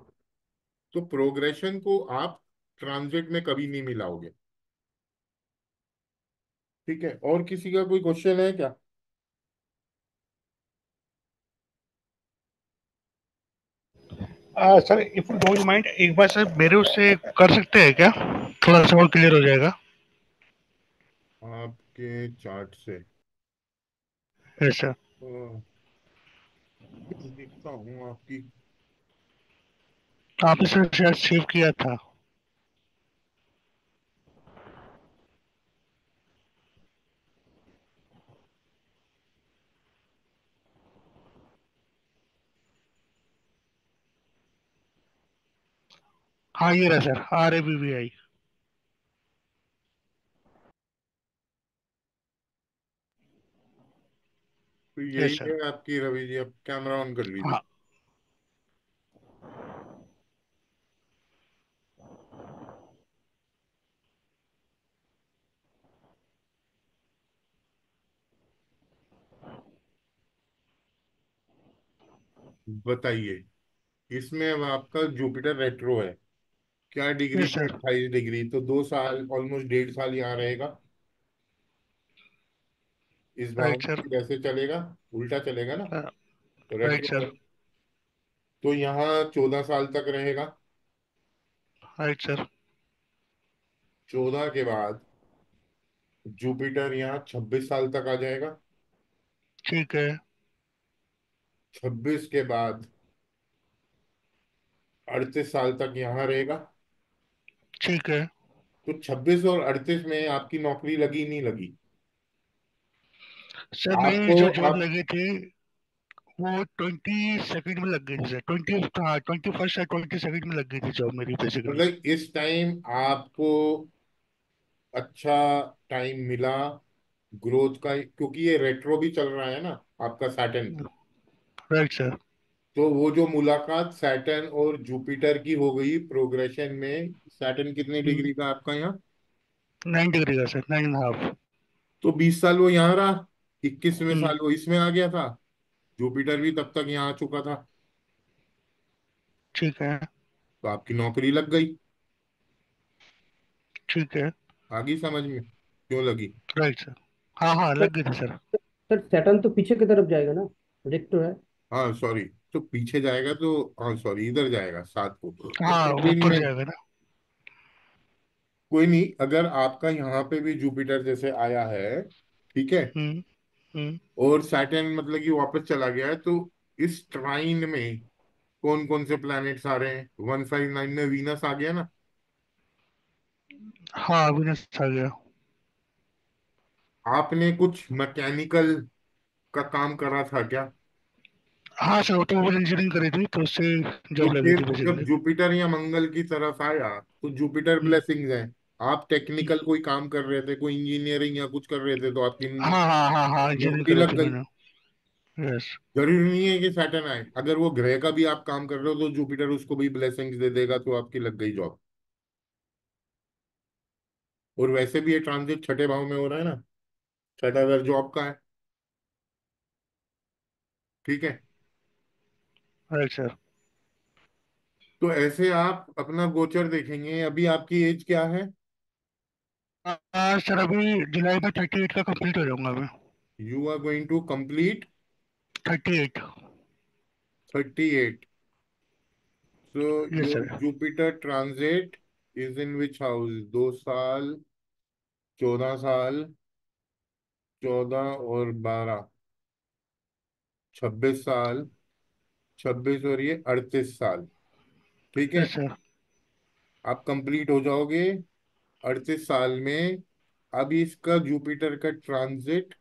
तो प्रोग्रेशन को आप ट्रांजिट में कभी नहीं मिलाओगे। ठीक है, और किसी का कोई क्वेश्चन है क्या? Sir if you don't mind, एक बार सर मेरे उससे कर सकते हैं क्या? थोड़ा सा और क्लियर हो जाएगा। आपके चार्ट से यस सर। अ, देखता हूँ आपकी। आपने सर शायद सेव किया था। हाँ ये रहा सर, RABBI। तो यस यही सर। है आपकी, रवि जी, अब कैमरा ऑन कर लीजिए। हाँ। बताइए, इसमें अब आपका जुपिटर रेट्रो है। क्या डिग्री यस पे? सर। 28 डिग्री, तो 2 साल, ऑलमोस्ट 1.5 साल यहाँ रहेगा। इस भाव राइट में सर। फिर ऐसे चलेगा, उल्टा चलेगा ना, तो राइट रेट्रो है। सर। तो यहाँ 14 साल तक रहेगा। Right sir. 14 के बाद जुपिटर यहाँ 26 साल तक आ जाएगा। ठीक है। 26 के बाद 38 साल तक यहाँ रहेगा। ठीक है। तो 26 और 38 में आपकी नौकरी लगी नहीं लगी? सर मेरी आपको जो जॉब आप लगी थी वो 22nd में लग गई थी सर, 21st या 22nd में लग गई थी जॉब मेरी बेसिकली। मतलब इस टाइम आपको अच्छा टाइम मिला ग्रोथ का, क्योंकि ये रेट्रो भी चल रहा है ना आपका सैटर्न। Right sir. तो वो जो मुलाकात सैटर्न और जुपिटर की हो गई प्रोग्रेशन में, सैटर्न कितने डिग्री का आपका यहाँ? 9 डिग्री का सर, 9.5। तो 20 साल वो यहाँ रहा, 21वें हम्म। साल वो इसमें आ गया था। जुपिटर भी तब तक यहाँ आ चुका था। ठीक है। तो आपकी नौकरी लग गई। ठीक है। आगी समझ में क्यों लगी? Right sir. हाँ हाँ सर, लग गई थी सर। सर सैटर्न तो पीछे की तरफ जाएगा ना, रेक्टो है। हाँ सॉरी, तो पीछे जाएगा तो, हाँ सॉरी, इधर जाएगा 7 को, तो हाँ कोई ऊपर नहीं। जाएगा ना। कोई नहीं, अगर आपका यहाँ पे भी जुपिटर जैसे आया है, ठीक है, हम्म। हम्म। और सैटर्न मतलब कि वापस चला गया है, तो इस ट्राइन में कौन कौन से प्लैनेट्स आ रहे हैं? 159 में वीनस आ गया ना। हाँ विनस आ गया। आपने कुछ मैकेनिकल का काम करा था क्या? हाँ सर ऑटोमोबाइल इंजीनियरिंग करी थी तो उससे तो जॉब लगी फिर थी जब बेसिकली। जुपिटर या मंगल की तरफ आया तो जुपिटर हम्म। ब्लेसिंग्स है। आप टेक्निकल कोई काम कर रहे थे, कोई इंजीनियरिंग या कुछ कर रहे थे, तो आपकी हाँ हाँ हाँ हाँ इंजीनियरिंग नौकरी करी लग थी गई। मैंने। यस। जरूरी नहीं है कि सैटर्न आए, अगर वो ग्रह का भी आप काम कर रहे हो तो जुपिटर उसको भी ब्लेसिंग्स दे देगा, तो आपकी लग गई जॉब। और वैसे भी ये ट्रांजिट छठे भाव में हो रहा है ना, छठा घर जॉब का है। ठीक है। Right sir. तो ऐसे आप अपना गोचर देखेंगे। अभी आपकी एज क्या है? सर अभी जुलाई में 38 का कंप्लीट हो जाऊंगा मैं। You are going to complete 38। 38। So yes your sir. Jupiter transit is in which house? 2 साल, 14 साल, 14 और 12, 26 साल, 26 और ये 38 साल। ठीक है। Yes sir. आप कंप्लीट हो जाओगे 38 साल में। अब इसका जुपिटर का ट्रांजिट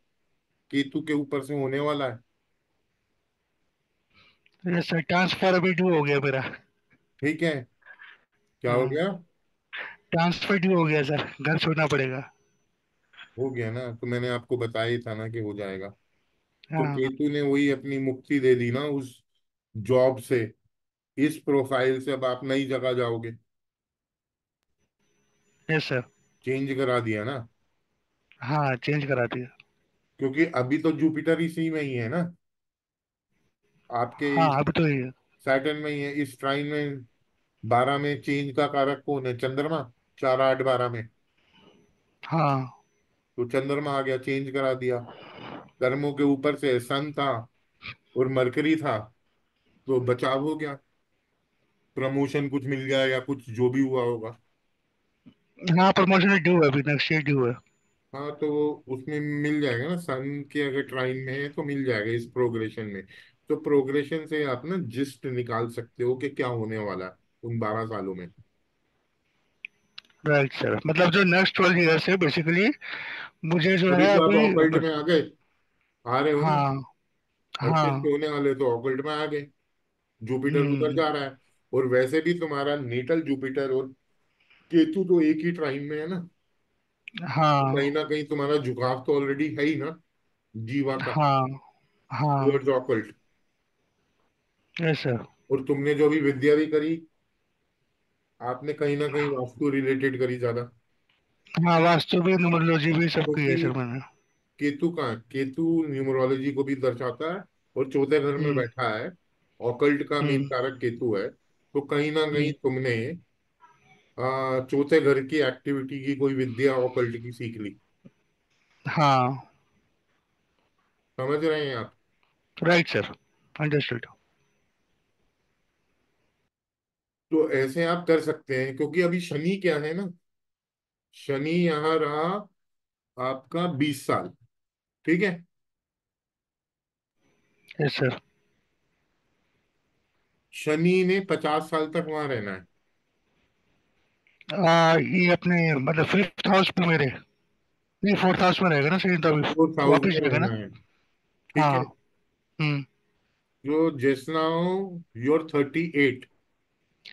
केतु के ऊपर से होने वाला है। यस सर, ट्रांसफर अभी ड्यू हो गया मेरा। ठीक है। क्या हो हाँ, गया? ट्रांसफर ड्यू हो गया सर, घर छोड़ना पड़ेगा। हो गया ना, तो मैंने आपको बताया ही था ना कि हो जाएगा। तो हाँ। केतु ने वही अपनी मुक्ति दे दी ना उस जॉब से। इस प्रोफाइल से अब आप नई जगह जाओगे। Yes sir. चेंज करा दिया ना। हाँ, चेंज करा दिया। क्योंकि अभी तो जुपिटर इसी में ही है ना, आपके हाँ, अभी तो ये। सैटर्न में ही है, इस ट्राइन में। 12 में चेंज का कारक कौन है? चंद्रमा। 4, 8, 12 में हाँ। तो चंद्रमा आ गया, चेंज करा दिया। कर्मों के ऊपर से सन था और मरकरी था, तो बचाव हो गया। प्रमोशन कुछ मिल गया या कुछ जो भी हुआ होगा। हाँ, प्रमोशन ड्यू है, अभी नेक्स्ट ईयर ड्यू है। हाँ, तो वो उसमें मिल जाएगा ना, सन के अगर ट्राइन में है तो मिल जाएगा इस प्रोग्रेशन में। तो प्रोग्रेशन से आप ना जिस्ट निकाल सकते हो कि क्या होने वाला है उन 12 सालों में। राइट सर, मतलब जो नेक्स्ट 12 ईयर्स है बेसिकली, मुझे जो तभी है तो आप अभी ऑकल्ट में आ गए, आ रहे हो ना। हाँ। 38 हाँ। होने वाले तो ऑकल्ट में आ गए। जुपिटर उधर हम्म। जा रहा है। और वैसे भी तुम्हारा नेटल जुपिटर और केतु तो एक ही ट्राइन में है ना। तो हाँ। कहीं ना कहीं तुम्हारा झुकाव तो ऑलरेडी है ही ना, जीवा का, हाँ। हाँ। Towards occult. Yes sir. और तुमने जो भी विद्या भी करी, आपने कहीं ना कहीं वास्तु रिलेटेड करी ज्यादा। हाँ, वास्तु भी, न्यूमरोलॉजी भी, सब की है क्योंकि सर मैंने। केतु का, केतु न्यूमरोलॉजी को भी दर्शाता है और चौथे घर में हम्म। बैठा है। ऑकल्ट का मेन हम्म। कारक केतु है। तो कहीं ना कहीं हम्म। तुमने चौथे घर की एक्टिविटी की कोई विद्या ऑकल्ट की सीख ली। हाँ। समझ रहे हैं आप? Right sir. अंडरस्टूड। तो ऐसे आप कर सकते हैं, क्योंकि अभी शनि क्या है ना, शनि यहाँ रहा आपका 20 साल। ठीक है। Yes sir. शनि ने 50 साल तक वहां रहना है। ये अपने मतलब फिफ्थ हाउस में मेरे, नहीं फोर्थ हाउस में रहेगा ना सही, तो अभी फोर्थ हाउस वापिस में जाएगा रहना ना। है। ठीक हाँ। है। हम्म। जो just now your 38,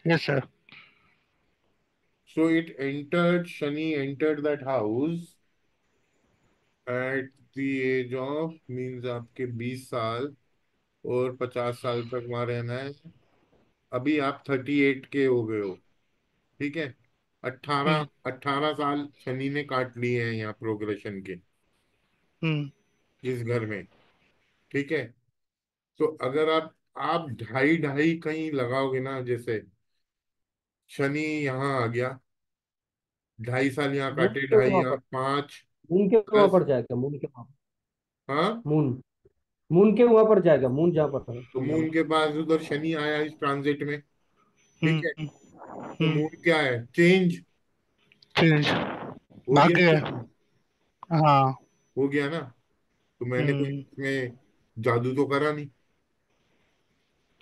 yes sir. so it entered, Shani entered that house at the age of, means आपके 20 साल और 50 साल तक वहां रहना है। अभी आप 38 के हो गए हो। ठीक है। अट्ठारह हम्म। 18 साल शनि ने काट लिए हैं यहाँ प्रोग्रेशन के, हम्म। इस घर में। ठीक है। तो अगर आप ढाई ढाई कहीं लगाओगे ना, जैसे शनि यहाँ आ गया, 2.5 साल यहाँ मून काटे, के ढाई वहां यहाँ, पर, 5, मून के वहां 10। पर जाएगा, मून के वहां, हाँ। मून, मून के वहां पर जाएगा, मून जहां पर है तो चंद्रमा। मून के पास उधर शनि आया इस ट्रांजिट में। ठीक है। हम्म। तो हम्म। मून क्या है? चेंज। चेंज। हो गया भाग्य है। चेंज। हाँ। हो गया ना। तो मैंने कोई हम्म। इसमें जादू तो करा नहीं।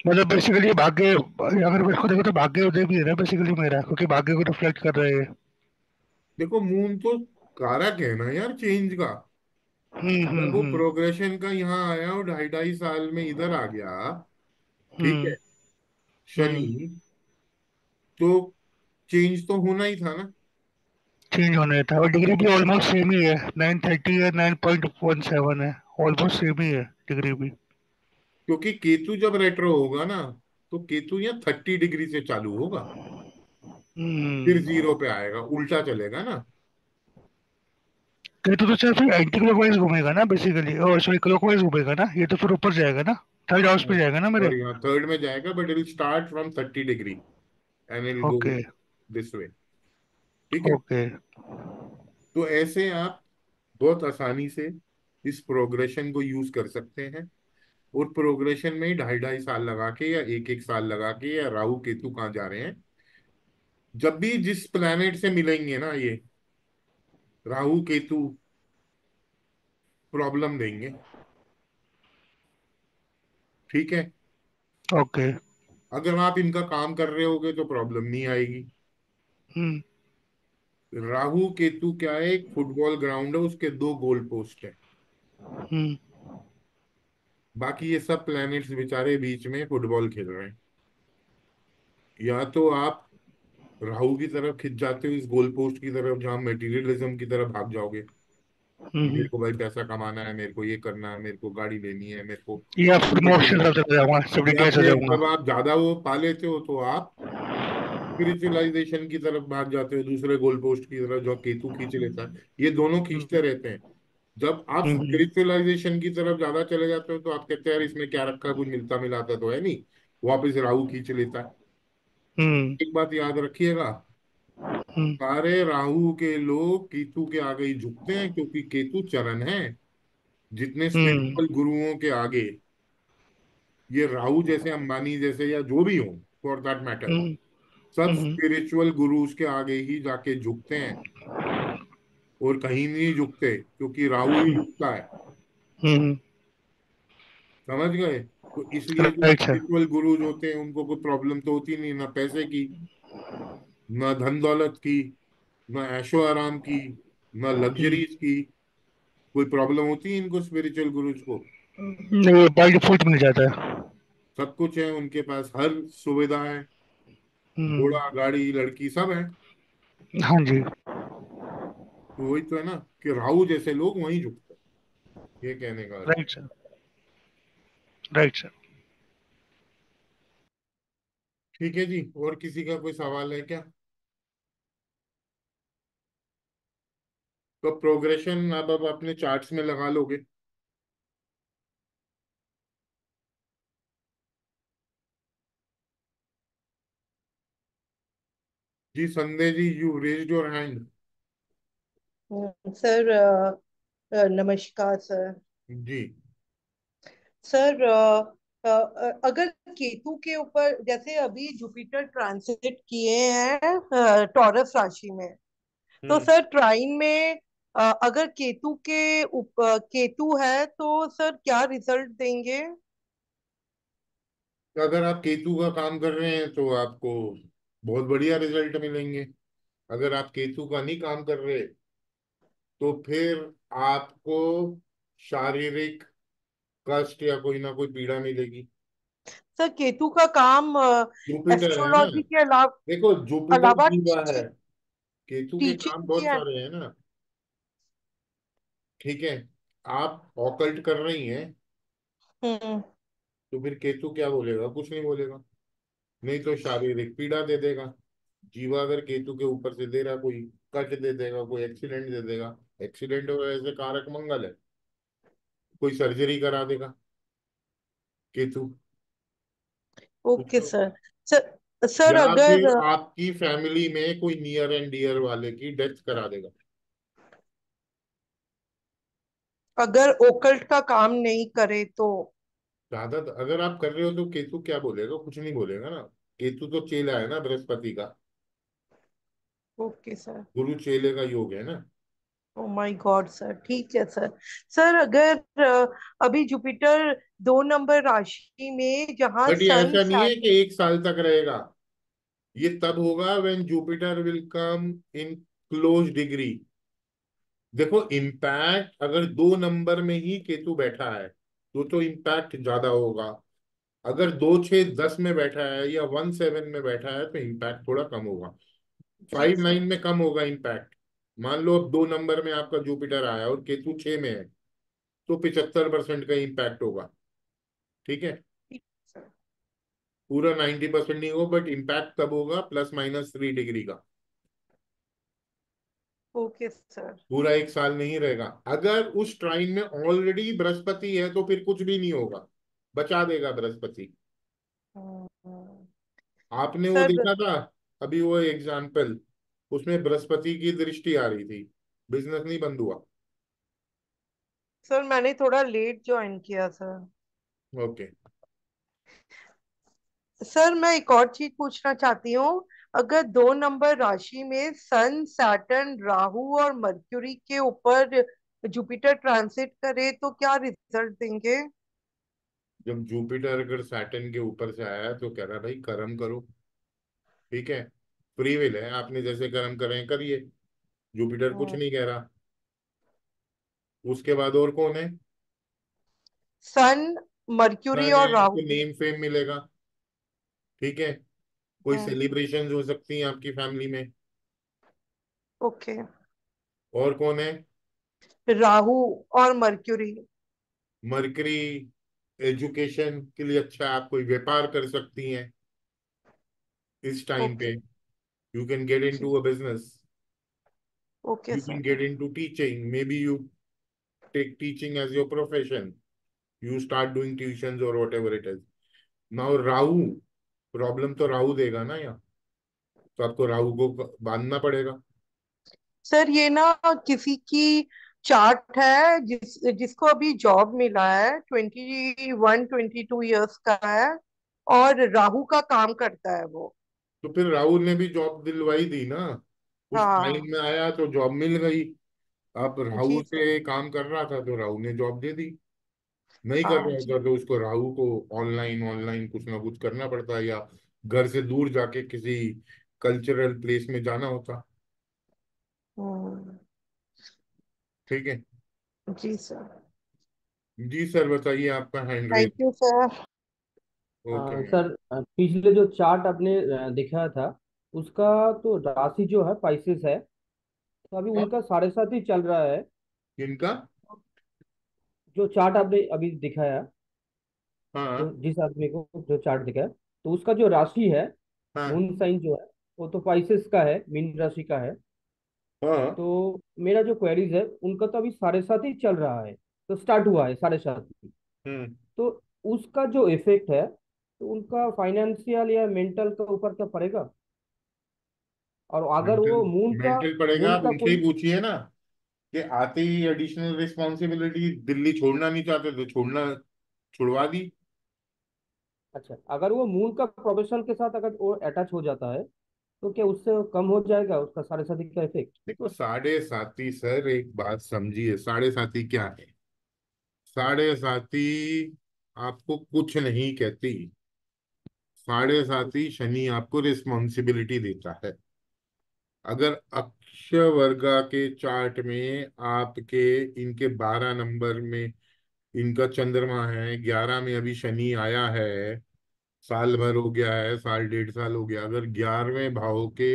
मतलब बेसिकली भाग्य, अगर मेरे को देखो तो भाग्य उदय भी है ना बेसिकली मेरा, क्योंकि भाग्य को रिफ्लेक्ट कर रहे हैं। देखो, मून तो कारक है ना यार चेंज का। जब वो हम्म। प्रोग्रेशन का यहाँ आया और 2.5 2.5 साल में इधर आ गया, ठीक है, हम्म। शनि, हम्म। तो चेंज तो होना ही था ना। चेंज होने था, और डिग्री भी ऑलमोस्ट सेम ही है, 930 है, 9.17 है। ऑलमोस्ट सेम ही है डिग्री भी। क्योंकि केतु जब रेट्रो होगा ना, तो केतु यहाँ 30 डिग्री से चालू होगा, फिर हम्म। जीरो पे आएगा, उल्टा चलेगा ना। केतु तो सिर्फ एंटी क्लॉकवाइज घूमेगा ना बेसिकली, और सॉरी क्लॉकवाइज घूमेगा ना, ये तो फिर ऊपर जाएगा ना, थर्ड हाउस पे जाएगा ना मेरे। और यहाँ थर्ड में जाएगा, but it will start from 30 degree and it go okay. This way. ठीक है। ओके। तो ऐसे आप बहुत आसानी से इस प्रोग्रेशन को यूज कर सकते हैं, और प्रोग्रेशन में ही 2.5-2.5 साल लगा के या 1-1 साल लगा के, या राहु केतु कहाँ जा रहे हैं, जब भी जिस प्लेनेट से मिलेंगे ना, ये राहु केतु प्रॉब्लम देंगे। ठीक है। ओके। अगर आप इनका काम कर रहे होगे तो प्रॉब्लम नहीं आएगी। हम्म। राहु केतु क्या है, एक फुटबॉल ग्राउंड है, उसके 2 गोल पोस्ट है। हम्म। बाकी ये सब प्लैनेट्स बेचारे बीच में फुटबॉल खेल रहे हैं। या तो आप राहु की तरफ खिंच जाते हो, इस गोल पोस्ट की तरफ, जहां मटेरियलिज्म की तरफ भाग जाओगे कि हम्म। मेरे को भाई पैसा कमाना है, मेरे को ये करना है, मेरे को गाड़ी लेनी है, मेरे को या फिर ये मोक्ष की करना तरफ है। चला जाऊंगा, सब या डिटेल्स हो फिर जाऊंगा। जब आप ज्यादा वो पा लेते हो तो आप स्पिरिचुअलाइजेशन की तरफ भाग जाते हो, दूसरे गोल पोस्ट की तरफ जो केतु खींच लेता है। ये दोनों खींचते हम्म। रहते हैं। जब आप हम्म। स्पिरिचुअलाइजेशन की तरफ ज्यादा चले जाते हो तो आप कहते हैं यार इसमें क्या रखा है, कुछ मिलता मिलाता तो है नहीं, वापस राहु खींच लेता है। हम्म। एक बात याद रखिएगा, हम्म। सारे राहु के लोग केतु के आगे ही झुकते हैं, क्योंकि केतु चरण है। जितने हम्म। स्पिरिचुअल गुरुओं के आगे ये राहु जैसे, अंबानी जैसे, या जो भी हो फॉर दैट मैटर, हम्म। सब हम्म। स्पिरिचुअल गुरुज के आगे ही जाके झुकते हैं, और कहीं नहीं झुकते, क्योंकि राहु ही झुकता है। हम्म। समझ गए? तो इसलिए जो राइट सर। स्पिरिचुअल गुरुज होते हैं उनको कोई प्रॉब्लम तो होती नहीं, ना पैसे की, ना धन दौलत की, ना ऐशो आराम की, ना हम्म। लग्जरीज की। कोई प्रॉब्लम होती है इनको, स्पिरिचुअल गुरुज को? नहीं, बाई डिफॉल्ट मिल जाता है। सब कुछ है उनके पास, हर सुविधा है, हम्म। घोड़ा गाड़ी लड़की सब है। हाँ जी। तो वही तो है ना, कि राहु जैसे लोग वहीं झुकते हैं, ये कहने का अर्थ। Right sir. Right sir. ठीक है जी, और किसी का कोई सवाल है क्या? तो प्रोग्रेशन अब अपने चार्ट्स में लगा लोगे? जी Sandeh ji, you raised your hand. Sir नमस्कार सर। जी। सर अगर केतु के ऊपर जैसे अभी जुपिटर ट्रांसिट किए हैं टॉरस राशि में, तो हम्म। सर ट्राइन में अगर केतु है तो सर क्या रिजल्ट देंगे? तो अगर आप केतु का काम कर रहे हैं तो आपको बहुत बढ़िया रिजल्ट मिलेंगे। अगर आप केतु का नहीं काम कर रहे तो फिर आपको शारीरिक कष्ट या कोई ना कोई पीड़ा मिलेगी। सर केतु का काम जुपिटर है ना, एस्ट्रोलॉजी के अलावा देखो जुपिटर अलावा जीवा है, केतु के काम टीचिंग की बहुत है। सारे हैं ना। ठीक है। आप ऑकल्ट कर रही हैं, हम्म। तो फिर केतु क्या बोलेगा? कुछ नहीं बोलेगा। नहीं तो शारीरिक पीड़ा दे देगा। जीवा अगर केतु के ऊपर से दे रहा, कोई कट दे देगा, कोई एक्सीडेंट दे देगा। एक्सीडेंट हो ऐसे कारक मंगल है, कोई सर्जरी करा देगा केतु। कुछ ओके तो, सर। सर सर या अगर फिर आपकी फैमिली में कोई नियर एंड डियर वाले की डेथ करा देगा। अगर ओकल्ट का काम नहीं करे तो? ज्यादा अगर आप कर रहे हो तो केतु क्या बोलेगा? कुछ नहीं बोलेगा ना। केतु तो चेला है ना बृहस्पति का, ओके सर। गुरु चेले का योग है ना। ओ माय गॉड सर, ठीक है सर। सर अगर अभी जुपिटर 2 नंबर राशि में जहां बट ये सन ऐसा नहीं है सैटर्न। कि 1 साल तक रहेगा। ये तब होगा when Jupiter will come in close degree. देखो इम्पैक्ट अगर 2 नंबर में ही केतु बैठा है तो इम्पैक्ट ज्यादा होगा। अगर 2-6-10 में बैठा है या 1-7 में बैठा है तो इम्पैक्ट थोड़ा कम होगा। जी 5-9 सर। में कम होगा इम्पैक्ट। मान लो अब 2 नंबर में आपका जुपिटर आया और केतु 6 में है, तो 75% का इम्पैक्ट होगा। ठीक है। ठीक सर। पूरा 90% नहीं होगा, बट इम्पैक्ट तब होगा +-3 डिग्री का। Okay sir. पूरा एक साल नहीं रहेगा। अगर उस ट्राइन में ऑलरेडी बृहस्पति है तो फिर कुछ भी नहीं होगा, बचा देगा बृहस्पति। हम्म, आपने वो सर देखा था अभी वो एग्जाम्पल, उसमें बृहस्पति की दृष्टि आ रही थी, बिजनेस नहीं बंद हुआ। सर मैंने थोड़ा लेट ज्वाइन किया सर। ओके। सर मैं एक और चीज पूछना चाहती हूँ। अगर 2 नंबर राशि में सन, सैटर्न, राहु और मर्क्यूरी के ऊपर जुपिटर ट्रांसिट करे तो क्या रिजल्ट देंगे? जब जुपिटर अगर सैटर्न के ऊपर से आया है तो कह रहा है भाई कर्म करो। ठीक है, फ्री विल है, आपने जैसे कर्म करें करिए, जुपिटर कुछ हम्म, नहीं कह रहा। उसके बाद और कौन है? सन, मर्क्यूरी सन है, और राहु। आपको नेम फेम मिलेगा। ठीक है, कोई हम्म, सेलिब्रेशंस हो सकती हैं आपकी फैमिली में। ओके। और कौन है? राहु और मर्क्यूरी। मरकरी, एजुकेशन के लिए अच्छा है, आप कोई व्यापार कर सकती हैं इस टाइम पे। Okay. You can get in जी। To a business, okay you sir. Can get in to teaching, maybe you take teaching as your profession, you start doing tuition और whatever it is. Now Rahu, problem तो राहु देगा ना यहाँ, तो आपको राहु को बांधना पड़ेगा। सर ये ना किसी की चार्ट है जिसको अभी जॉब मिला है, 21-22 ईयर्स का है, और राहु का काम करता है वो। तो फिर राहुल ने भी जॉब दिलवाई दी ना, उस हाँ। टाइम में आया तो जॉब मिल गई। अब राहु जी सर। से काम कर रहा था तो राहु ने जॉब दे दी। नहीं कर हाँ रहा जी। होता तो उसको राहु को ऑनलाइन ऑनलाइन कुछ ना कुछ करना पड़ता है, या घर से दूर जाके किसी कल्चरल प्लेस में जाना होता। हम्म, ठीक है। जी सर। जी सर, बताइए, आपका hand raise. Thank you sir. Okay. Sir पिछले जो चार्ट आपने दिखाया था उसका तो राशि जो है पाइसेस है, तो अभी हाँ, उनका 7.5 ही चल रहा है। किनका? जो चार्ट आपने अभी दिखाया, जो हाँ जिस आदमी को जो चार्ट दिखाया, तो उसका जो राशि है, हाँ मून साइन जो है, वो तो पाइसेस का है, मीन राशि का है। हाँ। तो मेरा जो क्वेरीज है उनका तो अभी 7.5 ही चल रहा है, तो स्टार्ट हुआ है 7.5। हम्म। तो उसका जो इफेक्ट है तो उनका फाइनेंशियल या मेंटल का ऊपर क्या पड़ेगा? और अगर मेंटल, वो मून का, मेंटल पड़ेगा, मून आप का उनसे ही कोई, पूछिए ना कि आते ही एडिशनल रिस्पॉन्सिबिलिटी, दिल्ली छोड़ना नहीं चाहते तो छोड़ना, छुड़वा दी। अच्छा अगर वो मून का प्रोफेशन के साथ अगर वो अटैच हो जाता है तो क्या उससे कम हो जाएगा उसका 7.5 का इफेक्ट? देखो, साढ़े साथी सर, एक बात समझिए, साढ़े साथी क्या है? साढ़े साथी आपको कुछ नहीं कहती। साढ़े साथी शनि आपको रिस्पॉन्सिबिलिटी देता है। अगर अक्षय वर्गा के चार्ट में आपके, इनके 12 नंबर में इनका चंद्रमा है, 11 में अभी शनि आया है, साल भर हो गया है, साल डेढ़ साल हो गया, अगर 11वें भाव के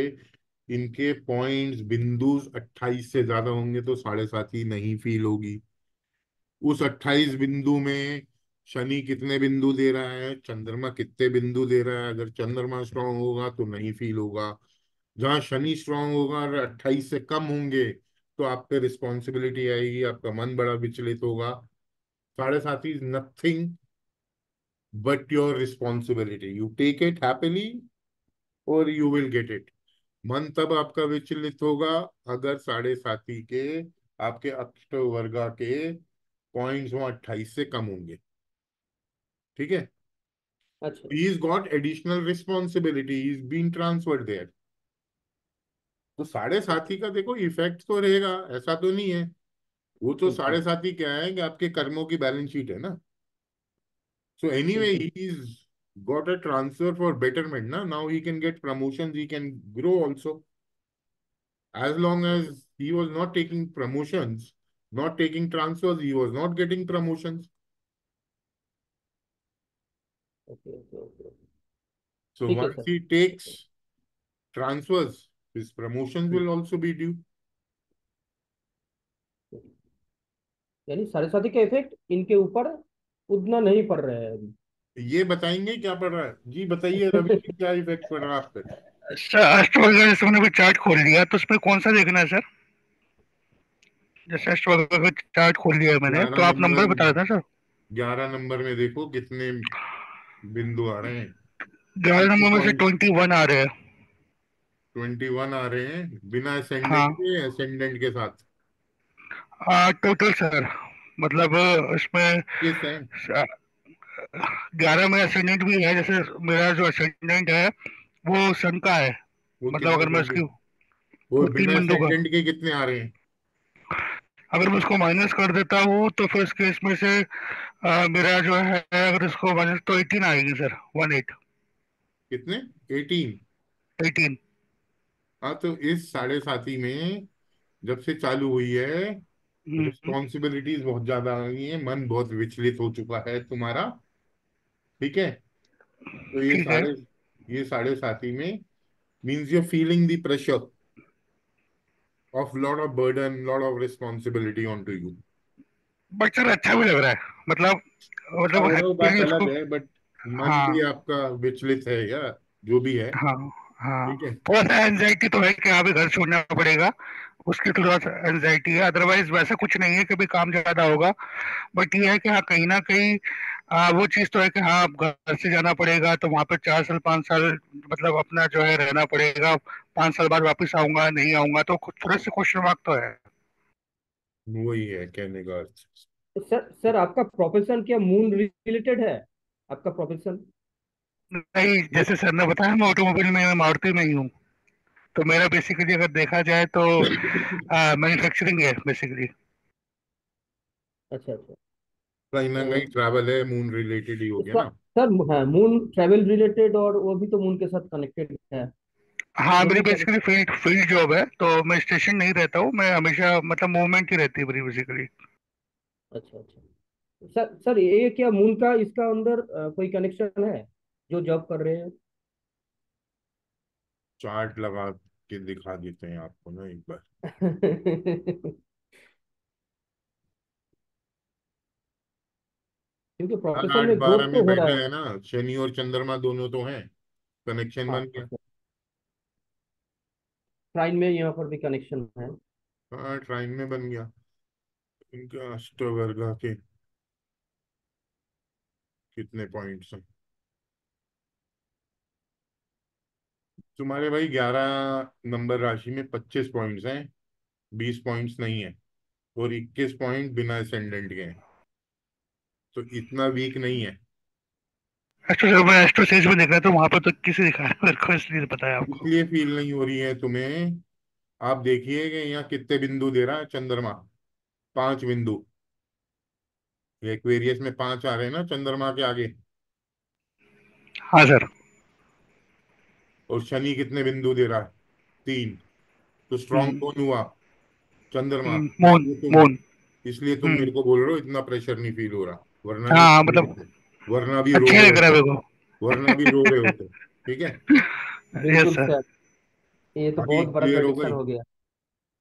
इनके पॉइंट्स बिंदु 28 से ज्यादा होंगे तो साढ़े सात ही नहीं फील होगी। उस 28 बिंदु में शनि कितने बिंदु दे रहा है, चंद्रमा कितने बिंदु दे रहा है, अगर चंद्रमा स्ट्रांग होगा तो नहीं फील होगा। जहां शनि स्ट्रांग होगा और 28 से कम होंगे तो आप पे रिस्पॉन्सिबिलिटी आएगी, आपका मन बड़ा विचलित होगा। साढ़े सात is nothing but your responsibility, you take it happily और यू विल गेट इट। मन तब आपका विचलित होगा अगर साढ़े साथी के, आपके अष्ट वर्गा के पॉइंट्स वहां 28 से कम होंगे। ठीक है, अच्छा। he's got additional responsibility, he's been transferred there। तो साढ़े साथी ओके। का देखो इफेक्ट तो रहेगा, ऐसा तो नहीं है। वो तो ठीक साढ़े ठीक। साथी क्या है कि आपके कर्मों की बैलेंस शीट है ना। सो एनीवे ठीक है। He is got a transfer for betterment na, now he can get promotions, he can grow also, as long okay as he was not taking promotions, not taking transfers, he was not getting promotions। Okay okay okay okay. So ठीक है once sir. he takes transfers, his promotions hmm, will also be due। यानी 7.5 का effect इनके ऊपर उतना नहीं पड़ रहा है अभी। ये बताएंगे क्या पड़ रहा है? जी बताइए रवि जी, क्या इफेक्ट पड़ रहा है आप पे? सर अष्टवक्र जैसे मैंने कोई चार्ट खोल लिया तो उसमें कौन सा देखना है सर? जैसे अष्टवर्ग का चार्ट खोल लिया है मैंने, तो ग्यारह आप नंबर नंबर बता रहे थे सर। 11 नंबर में देखो कितने बिंदु आ रहे हैं। 11 नंबर में से पॉइंट 21 आ रहे हैं। 21 आ रहे हैं बिना असेंडेंट हाँ। के, असेंडेंट के साथ टोटल सर, मतलब इसमें किस है। 11 में असेंडेंट भी है, जैसे मेरा जो असेंडेंट है वो सन का है। वो मतलब कितने अगर मैं बिंदु, इसकी, वो वो तीन बिना बिंदु का, असेंडेंट के कितने आ रहे हैं। अगर मैं उसको माइनस कर देता हूँ तो फिर इस केस में से मेरा जो है, अगर इसको माइनस तो 18 आएगी सर, 18। कितने, 18। 18। हाँ तो इस साढ़े साथी में जब से चालू हुई है हम्म। रिस्पॉन्सिबिलिटीज बहुत ज्यादा आ गई है, मन बहुत विचलित हो चुका है तुम्हारा। ठीक है। तो ठीक है। ये साढ़े साथी में means you're feeling the pressure of lot of burden, lot of responsibility onto you। But sir अच्छा भी लग रहा है, मतलब हाँ मतलब वो बात हैप्पीली अलग उसको। है, बट मन हाँ। भी आपका विचलित है या जो भी है। हाँ। हाँ। ठीक है। थोड़ा सा एनजाइटी तो है कि हाँ भी घर छोड़ना पड़ेगा, उसकी थोड़ा सा एनजाइटी है, अदरवाइज वैसा कुछ नहीं है कि भी काम ज्यादा होगा। बट ये है कि हाँ कहीं ना कहीं वो चीज तो है कि हाँ अब घर से जाना पड़ेगा, तो वहां पे 4 साल 5 साल मतलब अपना जो है रहना पड़ेगा। 5 साल बाद वापस आऊंगा नहीं आऊंगा, तो थोड़ा सा क्वेश्चन मार्क तो है। वही है कहने का अर्थ। सर सर आपका प्रोफेशन क्या मून रिलेटेड है? आपका प्रोफेशन? नहीं, जैसे सर ने बताया मैं ऑटोमोबाइल में, मैं मारुति में ही हूँ। तो मेरा बेसिकली अगर देखा जाए तो मैन्युफैक्चरिंग है बेसिकली। अच्छा अच्छा। कहीं ना अ, कहीं ट्रैवल है, मून रिलेटेड ही हो गया सर ना। सर हाँ, मून ट्रैवल रिलेटेड और वो भी तो मून के साथ कनेक्टेड है। हाँ, मेरी दोनों क्या? बेसिकली फील्ड फील्ड जॉब है, तो मैं स्टेशन नहीं रहता हूँ, मैं हमेशा मतलब मूवमेंट ही रहती है मेरी बेसिकली। अच्छा अच्छा। सर सर ये क्या मून का इसका अंदर कोई कनेक्शन है जो जॉब कर रहे हैं? चार्ट लगा के दिखा देते हैं आपको ना एक बार। क्योंकि साल प्रोफेशन आठ में बारह ग्रोथ तो में हो बैठा रहा है। है ना, शनि और चंद्रमा दोनों तो हैं, कनेक्शन हाँ बन हाँ गया। सर, प्राइम में यहाँ पर भी कनेक्शन है। हाँ ट्राइन में बन गया। इनका अष्टवर्ग के कितने पॉइंट्स हैं तुम्हारे भाई। 11 नंबर राशि में 25 पॉइंट्स हैं, 20 पॉइंट्स नहीं है, और 21 पॉइंट बिना असेंडेंट के हैं, तो इतना वीक नहीं है। एस्ट्रो जब मैं एस्ट्रो सेज में देख रहा था, वहां पर तो किसी दिखा रहा है मेरे को, इसलिए पता है आपको। इसलिए फील नहीं हो रही है तुम्हें। आप देखिए कि यहाँ कितने बिंदु दे रहा है चंद्रमा, 5 बिंदु। एक्वेरियस में 5 आ रहे हैं ना चंद्रमा के आगे। हाँ सर। और शनि कितने बिंदु दे रहा है, 3। तो स्ट्रांग हम्म। कौन हुआ, चंद्रमा। मून। इसलिए तुम मून। इसलिए तुम हम्म। मेरे को बोल रहे हो इतना प्रेशर नहीं फील हो रहा, वरना नहीं हाँ फील मतलब होते, वरना भी रो अच्छा रहे लग रहा है होते, मेरे वरना भी रो रहे होते। ठीक है। को। यस बिल्कुल सर। सर, ये तो बाकी बहुत बड़ा क्लियर हो प्रेडिक्शन गई, हो गया।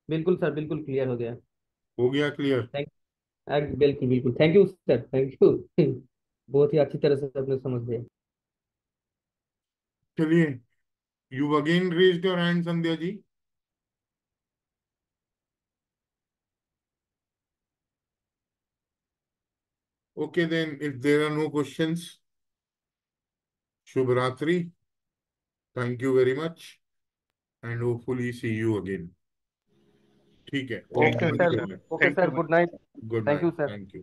बिल्कुल सर, बिल्कुल क्लियर हो गया। हो गया क्लियर। थैंक बिल्कुल बिल्कुल, thank you sir, thank you. बहुत ही अच्छी तरह से आपने समझ लिया। चलिए, you again raised your hand Sandhya ji. Okay then, if there are no questions, शुभ रात्रि, thank you very much, and hopefully see you again. ठीक है, ओम thank okay you very sir, much नमः सर। शिवाय। Okay thank sir, you. Good night. Good thank night, you sir. Thank you.